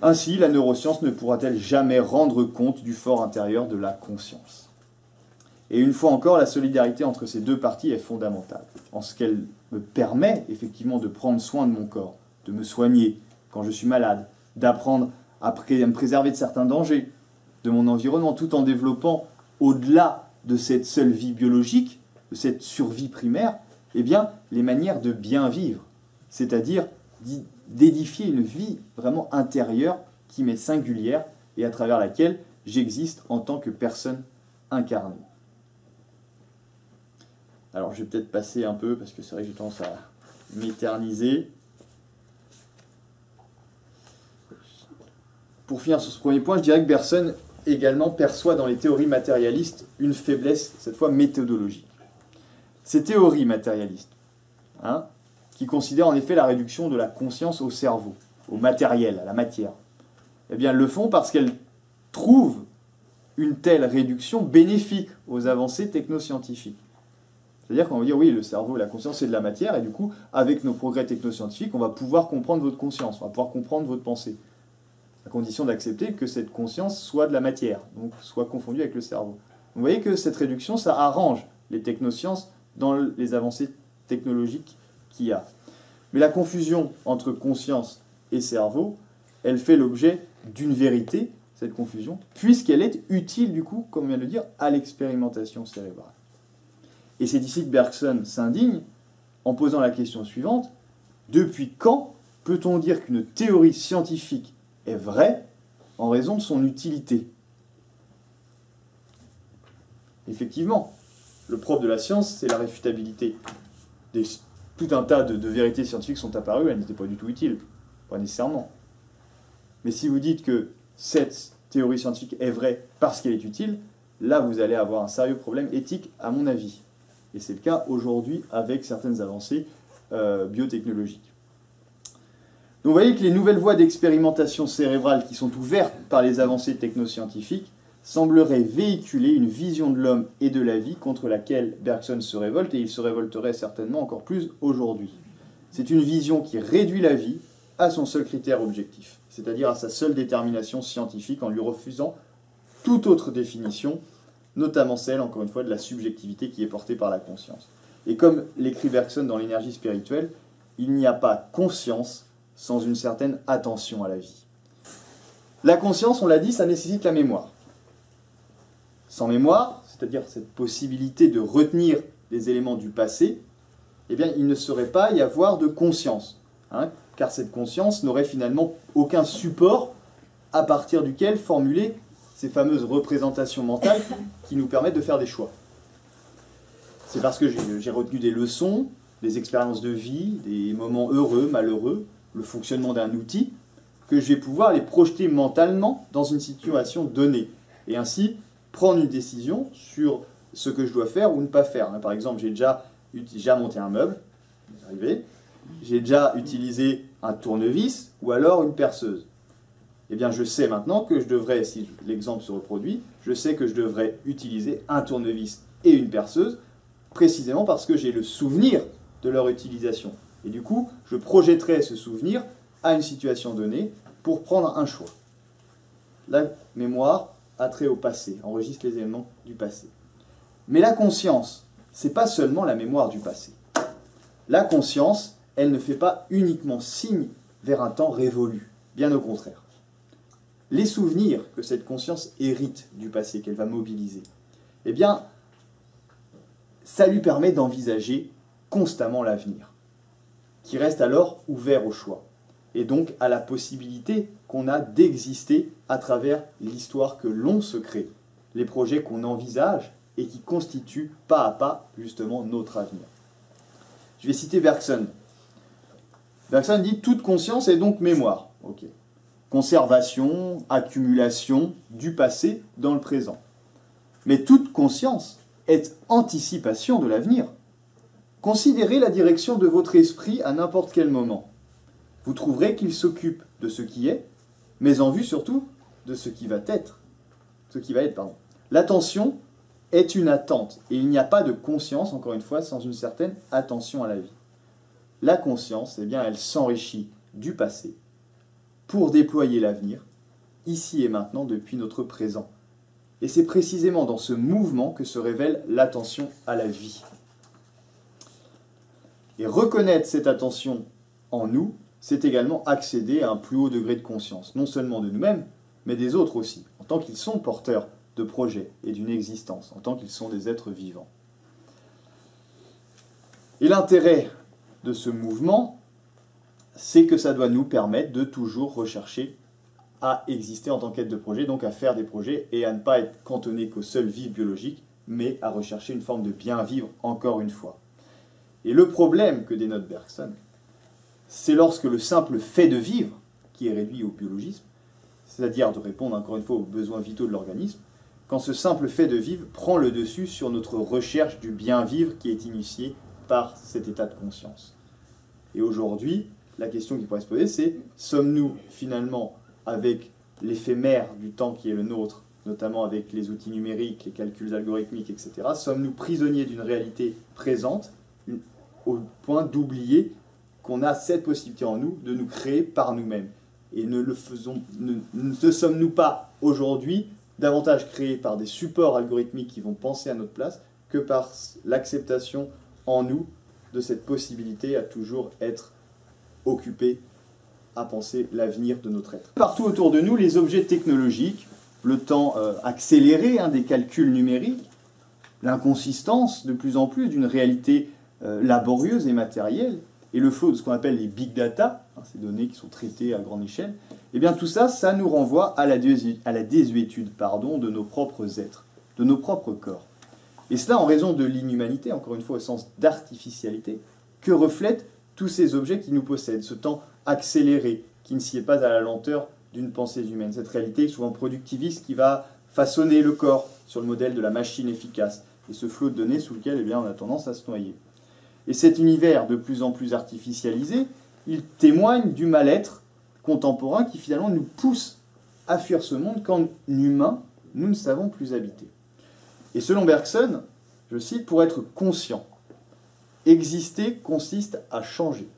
Ainsi, la neuroscience ne pourra-t-elle jamais rendre compte du fort intérieur de la conscience. Et une fois encore, la solidarité entre ces deux parties est fondamentale, en ce qu'elle me permet effectivement de prendre soin de mon corps, de me soigner quand je suis malade, d'apprendre à me préserver de certains dangers, de mon environnement, tout en développant, au-delà de cette seule vie biologique, de cette survie primaire, eh bien, les manières de bien vivre, c'est-à-dire d'édifier une vie vraiment intérieure qui m'est singulière et à travers laquelle j'existe en tant que personne incarnée. Alors, je vais peut-être passer un peu, parce que c'est vrai que j'ai tendance à m'éterniser. Pour finir sur ce premier point, je dirais que Bergson également perçoit dans les théories matérialistes une faiblesse, cette fois méthodologique. Ces théories matérialistes, qui considèrent en effet la réduction de la conscience au cerveau, au matériel, à la matière, eh bien, le font parce qu'elles trouvent une telle réduction bénéfique aux avancées technoscientifiques. C'est-à-dire qu'on va dire, oui, le cerveau et la conscience, c'est de la matière, et du coup, avec nos progrès technoscientifiques, on va pouvoir comprendre votre conscience, on va pouvoir comprendre votre pensée, à condition d'accepter que cette conscience soit de la matière, donc soit confondue avec le cerveau. Donc, vous voyez que cette réduction, ça arrange les technosciences dans les avancées technologiques qu'il y a. Mais la confusion entre conscience et cerveau, elle fait l'objet d'une vérité, cette confusion, puisqu'elle est utile, du coup, comme on vient de le dire, à l'expérimentation cérébrale. Et c'est ici que Bergson s'indigne en posant la question suivante: depuis quand peut-on dire qu'une théorie scientifique est vraie en raison de son utilité? Effectivement, le propre de la science, c'est la réfutabilité. Tout un tas de vérités scientifiques sont apparues, elles n'étaient pas du tout utiles, pas nécessairement. Mais si vous dites que cette théorie scientifique est vraie parce qu'elle est utile, là vous allez avoir un sérieux problème éthique, à mon avis. Et c'est le cas aujourd'hui avec certaines avancées biotechnologiques. Donc vous voyez que les nouvelles voies d'expérimentation cérébrale qui sont ouvertes par les avancées technoscientifiques sembleraient véhiculer une vision de l'homme et de la vie contre laquelle Bergson se révolte, et il se révolterait certainement encore plus aujourd'hui. C'est une vision qui réduit la vie à son seul critère objectif, c'est-à-dire à sa seule détermination scientifique en lui refusant toute autre définition, notamment celle, encore une fois, de la subjectivité qui est portée par la conscience. Et comme l'écrit Bergson dans l'énergie spirituelle, il n'y a pas conscience sans une certaine attention à la vie. La conscience, on l'a dit, ça nécessite la mémoire. Sans mémoire, c'est-à-dire cette possibilité de retenir des éléments du passé, eh bien, il ne saurait pas y avoir de conscience, hein, car cette conscience n'aurait finalement aucun support à partir duquel formuler ces fameuses représentations mentales qui nous permettent de faire des choix. C'est parce que j'ai retenu des leçons, des expériences de vie, des moments heureux, malheureux, le fonctionnement d'un outil, que je vais pouvoir les projeter mentalement dans une situation donnée, et ainsi prendre une décision sur ce que je dois faire ou ne pas faire. Par exemple, j'ai déjà monté un meuble, j'ai déjà utilisé un tournevis ou alors une perceuse. Eh bien, je sais maintenant que je devrais, si l'exemple se reproduit, je sais que je devrais utiliser un tournevis et une perceuse, précisément parce que j'ai le souvenir de leur utilisation. Et du coup, je projetterai ce souvenir à une situation donnée pour prendre un choix. La mémoire a trait au passé, enregistre les éléments du passé. Mais la conscience, ce n'est pas seulement la mémoire du passé. La conscience, elle ne fait pas uniquement signe vers un temps révolu, bien au contraire. Les souvenirs que cette conscience hérite du passé, qu'elle va mobiliser, eh bien, ça lui permet d'envisager constamment l'avenir, qui reste alors ouvert au choix, et donc à la possibilité qu'on a d'exister à travers l'histoire que l'on se crée, les projets qu'on envisage et qui constituent pas à pas justement notre avenir. Je vais citer Bergson. Bergson dit « Toute conscience est donc mémoire ». Okay. Conservation, accumulation du passé dans le présent. Mais toute conscience est anticipation de l'avenir. Considérez la direction de votre esprit à n'importe quel moment. Vous trouverez qu'il s'occupe de ce qui est, mais en vue surtout de ce qui va être. L'attention est une attente, et il n'y a pas de conscience, encore une fois, sans une certaine attention à la vie. La conscience, eh bien, elle s'enrichit du passé pour déployer l'avenir, ici et maintenant, depuis notre présent. Et c'est précisément dans ce mouvement que se révèle l'attention à la vie. Et reconnaître cette attention en nous, c'est également accéder à un plus haut degré de conscience, non seulement de nous-mêmes, mais des autres aussi, en tant qu'ils sont porteurs de projets et d'une existence, en tant qu'ils sont des êtres vivants. Et l'intérêt de ce mouvement, c'est que ça doit nous permettre de toujours rechercher à exister en tant qu'être de projet, donc à faire des projets et à ne pas être cantonné qu'au seul vivre biologique, mais à rechercher une forme de bien-vivre encore une fois. Et le problème que dénote Bergson, c'est lorsque le simple fait de vivre, qui est réduit au biologisme, c'est-à-dire de répondre encore une fois aux besoins vitaux de l'organisme, quand ce simple fait de vivre prend le dessus sur notre recherche du bien-vivre qui est initiée par cet état de conscience. Et aujourd'hui, la question qui pourrait se poser, c'est sommes-nous finalement, avec l'éphémère du temps qui est le nôtre, notamment avec les outils numériques, les calculs algorithmiques, etc., sommes-nous prisonniers d'une réalité présente au point d'oublier qu'on a cette possibilité en nous de nous créer par nous-mêmes. Et ne sommes-nous pas aujourd'hui davantage créés par des supports algorithmiques qui vont penser à notre place que par l'acceptation en nous de cette possibilité à toujours être occupé à penser l'avenir de notre être. Partout autour de nous, les objets technologiques, le temps accéléré des calculs numériques, l'inconsistance de plus en plus d'une réalité laborieuse et matérielle, et le flot de ce qu'on appelle les big data, ces données qui sont traitées à grande échelle, eh bien tout ça, ça nous renvoie à la désuétude de nos propres êtres, de nos propres corps. Et cela en raison de l'inhumanité, encore une fois au sens d'artificialité, que reflètent tous ces objets qui nous possèdent, ce temps accéléré, qui ne sied pas à la lenteur d'une pensée humaine, cette réalité souvent productiviste qui va façonner le corps sur le modèle de la machine efficace, et ce flot de données sous lequel eh bien, on a tendance à se noyer. Et cet univers de plus en plus artificialisé, il témoigne du mal-être contemporain qui finalement nous pousse à fuir ce monde qu'en humain, nous ne savons plus habiter. Et selon Bergson, je cite, pour être conscient, exister consiste à changer,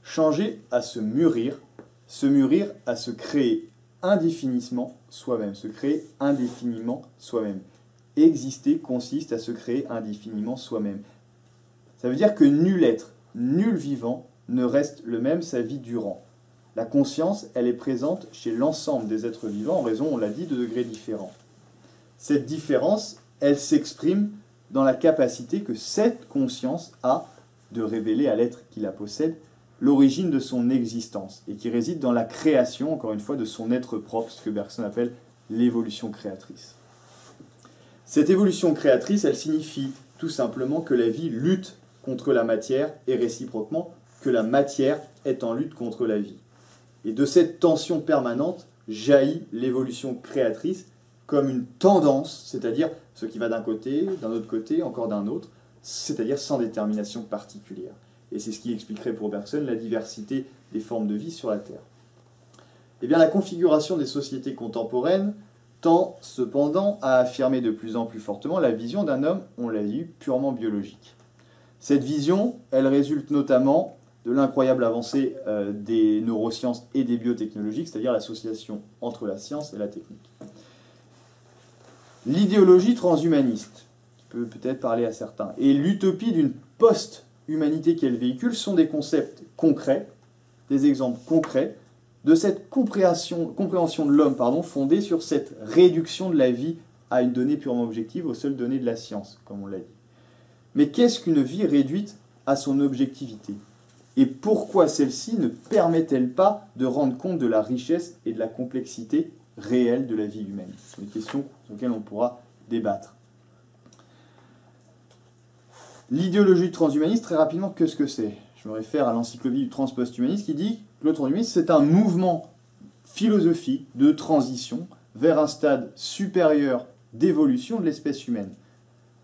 changer à se mûrir, se mûrir à se créer indéfiniment soi-même, se créer indéfiniment soi-même. Exister consiste à se créer indéfiniment soi-même. Ça veut dire que nul être, nul vivant ne reste le même sa vie durant. La conscience, elle est présente chez l'ensemble des êtres vivants en raison, on l'a dit, de degrés différents. Cette différence, elle s'exprime dans la capacité que cette conscience a de révéler à l'être qui la possède l'origine de son existence et qui réside dans la création, encore une fois, de son être propre, ce que Bergson appelle l'évolution créatrice. Cette évolution créatrice, elle signifie tout simplement que la vie lutte contre la matière et réciproquement que la matière est en lutte contre la vie. Et de cette tension permanente jaillit l'évolution créatrice comme une tendance, c'est-à-dire ce qui va d'un côté, d'un autre côté, encore d'un autre, c'est-à-dire sans détermination particulière. Et c'est ce qui expliquerait pour Bergson la diversité des formes de vie sur la Terre. Eh bien, la configuration des sociétés contemporaines tend cependant à affirmer de plus en plus fortement la vision d'un homme, on l'a dit, purement biologique. Cette vision, elle résulte notamment de l'incroyable avancée des neurosciences et des biotechnologies, c'est-à-dire l'association entre la science et la technique. L'idéologie transhumaniste, qui peut peut-être parler à certains, et l'utopie d'une post-humanité qu'elle véhicule sont des concepts concrets, des exemples concrets de cette compréhension de l'homme fondée sur cette réduction de la vie à une donnée purement objective, aux seules données de la science, comme on l'a dit. Mais qu'est-ce qu'une vie réduite à son objectivité? Et pourquoi celle-ci ne permet-elle pas de rendre compte de la richesse et de la complexité réelle de la vie humaine? C'est des questions sur lesquelles on pourra débattre. L'idéologie transhumaniste, très rapidement, qu'est-ce que c'est? Je me réfère à l'encyclopédie du transposthumanisme qui dit que le transhumanisme, c'est un mouvement philosophique de transition vers un stade supérieur d'évolution de l'espèce humaine.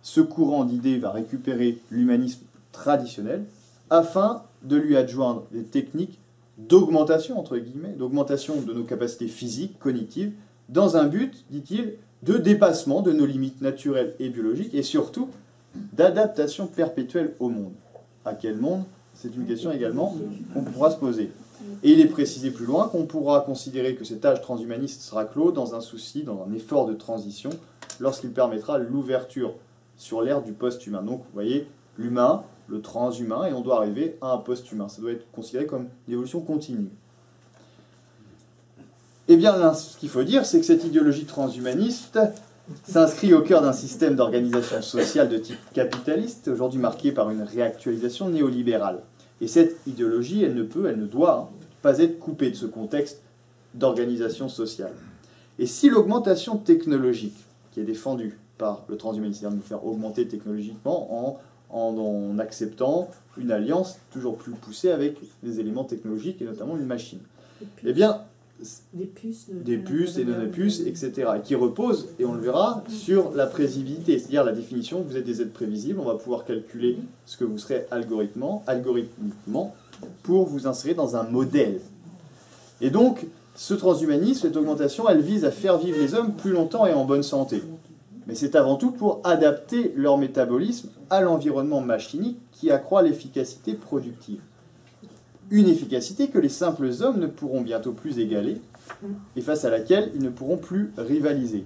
Ce courant d'idées va récupérer l'humanisme traditionnel afin de lui adjoindre des techniques d'augmentation, entre guillemets, d'augmentation de nos capacités physiques, cognitives, dans un but, dit-il, de dépassement de nos limites naturelles et biologiques, et surtout d'adaptation perpétuelle au monde. À quel monde? C'est une question également qu'on pourra se poser. Et il est précisé plus loin qu'on pourra considérer que cet âge transhumaniste sera clos dans un souci, dans un effort de transition, lorsqu'il permettra l'ouverture sur l'ère du post-humain. Donc, vous voyez, l'humain, le transhumain, et on doit arriver à un post-humain. Ça doit être considéré comme une évolution continue. Eh bien, là, ce qu'il faut dire, c'est que cette idéologie transhumaniste s'inscrit au cœur d'un système d'organisation sociale de type capitaliste, aujourd'hui marqué par une réactualisation néolibérale. Et cette idéologie, elle ne peut, elle ne doit pas être coupée de ce contexte d'organisation sociale. Et si l'augmentation technologique, qui est défendue par le transhumanisme, c'est-à-dire de nous faire augmenter technologiquement en acceptant une alliance toujours plus poussée avec des éléments technologiques et notamment une machine. Eh bien, des puces et non-puces, etc. Et qui repose, et on le verra, sur la prévisibilité, c'est-à-dire la définition que vous êtes des êtres prévisibles. On va pouvoir calculer ce que vous serez algorithmiquement pour vous insérer dans un modèle. Et donc, ce transhumanisme, cette augmentation, elle vise à faire vivre les hommes plus longtemps et en bonne santé. Mais c'est avant tout pour adapter leur métabolisme à l'environnement machinique qui accroît l'efficacité productive. Une efficacité que les simples hommes ne pourront bientôt plus égaler et face à laquelle ils ne pourront plus rivaliser.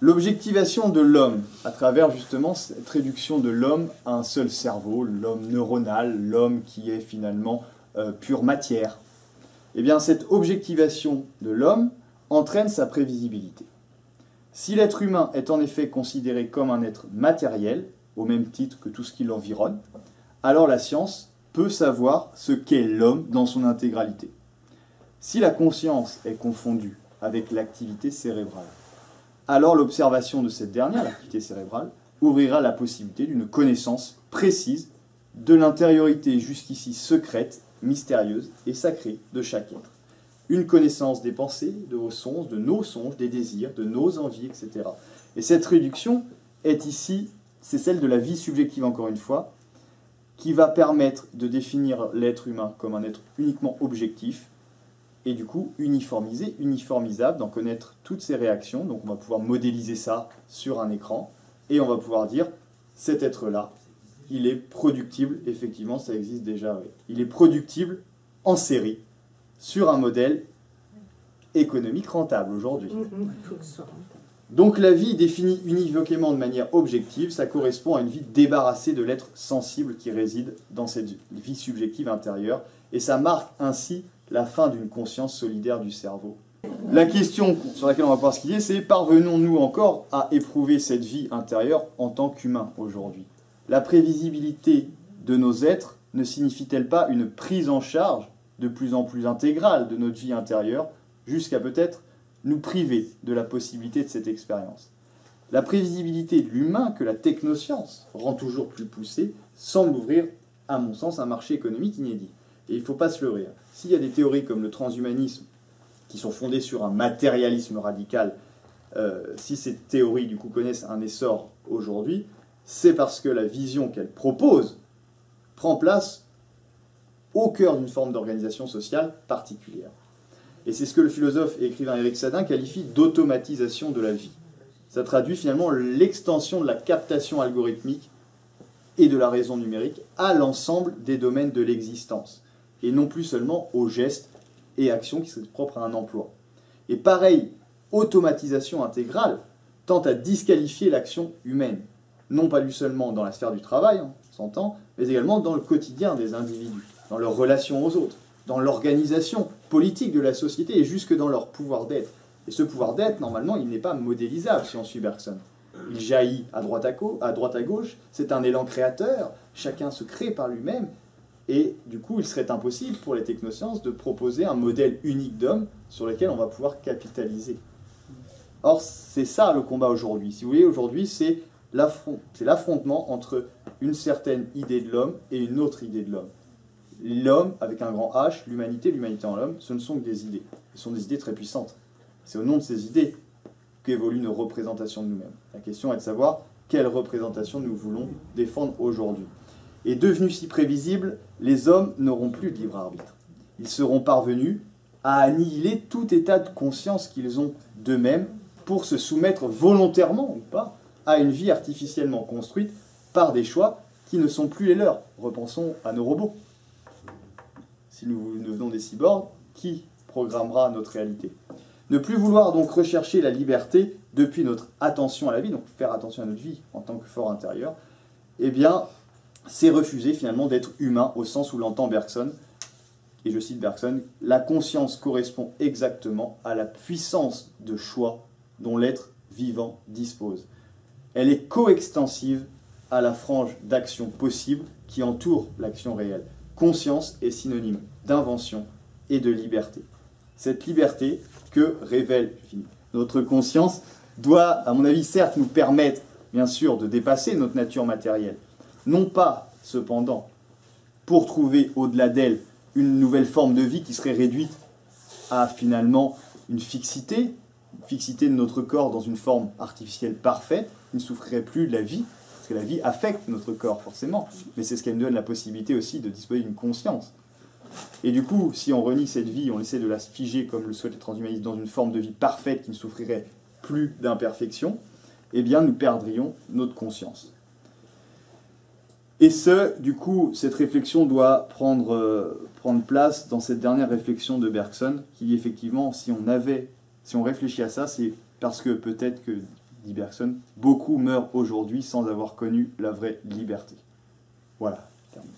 L'objectivation de l'homme, à travers justement cette réduction de l'homme à un seul cerveau, l'homme neuronal, l'homme qui est finalement pure matière, eh bien cette objectivation de l'homme entraîne sa prévisibilité. Si l'être humain est en effet considéré comme un être matériel, au même titre que tout ce qui l'environne, alors la science peut savoir ce qu'est l'homme dans son intégralité. Si la conscience est confondue avec l'activité cérébrale, alors l'observation de cette dernière, l'activité cérébrale, ouvrira la possibilité d'une connaissance précise de l'intériorité jusqu'ici secrète, mystérieuse et sacrée de chaque être. Une connaissance des pensées, de vos songes, de nos songes, des désirs, de nos envies, etc. Et cette réduction est ici, c'est celle de la vie subjective encore une fois, qui va permettre de définir l'être humain comme un être uniquement objectif, et du coup uniformisé, uniformisable, d'en connaître toutes ses réactions. Donc on va pouvoir modéliser ça sur un écran, et on va pouvoir dire, cet être-là, il est productible, effectivement ça existe déjà, oui. Il est productible en série, sur un modèle économique rentable aujourd'hui. Donc la vie définie univoquement de manière objective, ça correspond à une vie débarrassée de l'être sensible qui réside dans cette vie subjective intérieure, et ça marque ainsi la fin d'une conscience solidaire du cerveau. La question sur laquelle on va pouvoir se quitter, c'est parvenons-nous encore à éprouver cette vie intérieure en tant qu'humains aujourd'hui? La prévisibilité de nos êtres ne signifie-t-elle pas une prise en charge de plus en plus intégrale de notre vie intérieure, jusqu'à peut-être nous priver de la possibilité de cette expérience? La prévisibilité de l'humain que la technoscience rend toujours plus poussée semble ouvrir, à mon sens, un marché économique inédit. Et il ne faut pas se leurrer. S'il y a des théories comme le transhumanisme qui sont fondées sur un matérialisme radical, si ces théories du coup connaissent un essor aujourd'hui, c'est parce que la vision qu'elles proposent prend place au cœur d'une forme d'organisation sociale particulière. Et c'est ce que le philosophe et écrivain Éric Sadin qualifie d'automatisation de la vie. Ça traduit finalement l'extension de la captation algorithmique et de la raison numérique à l'ensemble des domaines de l'existence, et non plus seulement aux gestes et actions qui sont propres à un emploi. Et pareil, automatisation intégrale tend à disqualifier l'action humaine, non pas lui seulement dans la sphère du travail, on s'entend, mais également dans le quotidien des individus, dans leurs relations aux autres, dans l'organisation politique de la société et jusque dans leur pouvoir d'être. Et ce pouvoir d'être, normalement, il n'est pas modélisable si on suit Bergson. Il jaillit à droite à gauche, c'est un élan créateur, chacun se crée par lui-même, et du coup, il serait impossible pour les technosciences de proposer un modèle unique d'homme sur lequel on va pouvoir capitaliser. Or, c'est ça le combat aujourd'hui. Si vous voulez, aujourd'hui, c'est l'affrontement entre une certaine idée de l'homme et une autre idée de l'homme. L'homme, avec un grand H, l'humanité en l'homme, ce ne sont que des idées. Ce sont des idées très puissantes. C'est au nom de ces idées qu'évoluent nos représentations de nous-mêmes. La question est de savoir quelle représentation nous voulons défendre aujourd'hui. Et devenus si prévisibles, les hommes n'auront plus de libre arbitre. Ils seront parvenus à annihiler tout état de conscience qu'ils ont d'eux-mêmes pour se soumettre volontairement ou pas à une vie artificiellement construite par des choix qui ne sont plus les leurs. Repensons à nos robots. Si nous devenons des cyborgs, qui programmera notre réalité? Ne plus vouloir donc rechercher la liberté depuis notre attention à la vie, donc faire attention à notre vie en tant que fort intérieur, eh bien, c'est refuser finalement d'être humain au sens où l'entend Bergson. Et je cite Bergson, « La conscience correspond exactement à la puissance de choix dont l'être vivant dispose. Elle est coextensive à la frange d'action possible qui entoure l'action réelle. Conscience est synonyme d'invention et de liberté. Cette liberté que révèle notre conscience doit, à mon avis, certes nous permettre, bien sûr, de dépasser notre nature matérielle. Non pas, cependant, pour trouver au-delà d'elle une nouvelle forme de vie qui serait réduite à, finalement, une fixité de notre corps dans une forme artificielle parfaite, qui ne souffrirait plus de la vie, parce que la vie affecte notre corps, forcément, mais c'est ce qu'elle nous donne la possibilité aussi de disposer d'une conscience. Et du coup, si on renie cette vie, on essaie de la figer, comme le souhaitent les transhumanistes, dans une forme de vie parfaite qui ne souffrirait plus d'imperfection, eh bien, nous perdrions notre conscience. Et du coup, cette réflexion doit prendre place dans cette dernière réflexion de Bergson, qui dit effectivement, si on réfléchit à ça, c'est parce que peut-être que, dit Bergson, beaucoup meurent aujourd'hui sans avoir connu la vraie liberté. Voilà. Terminé.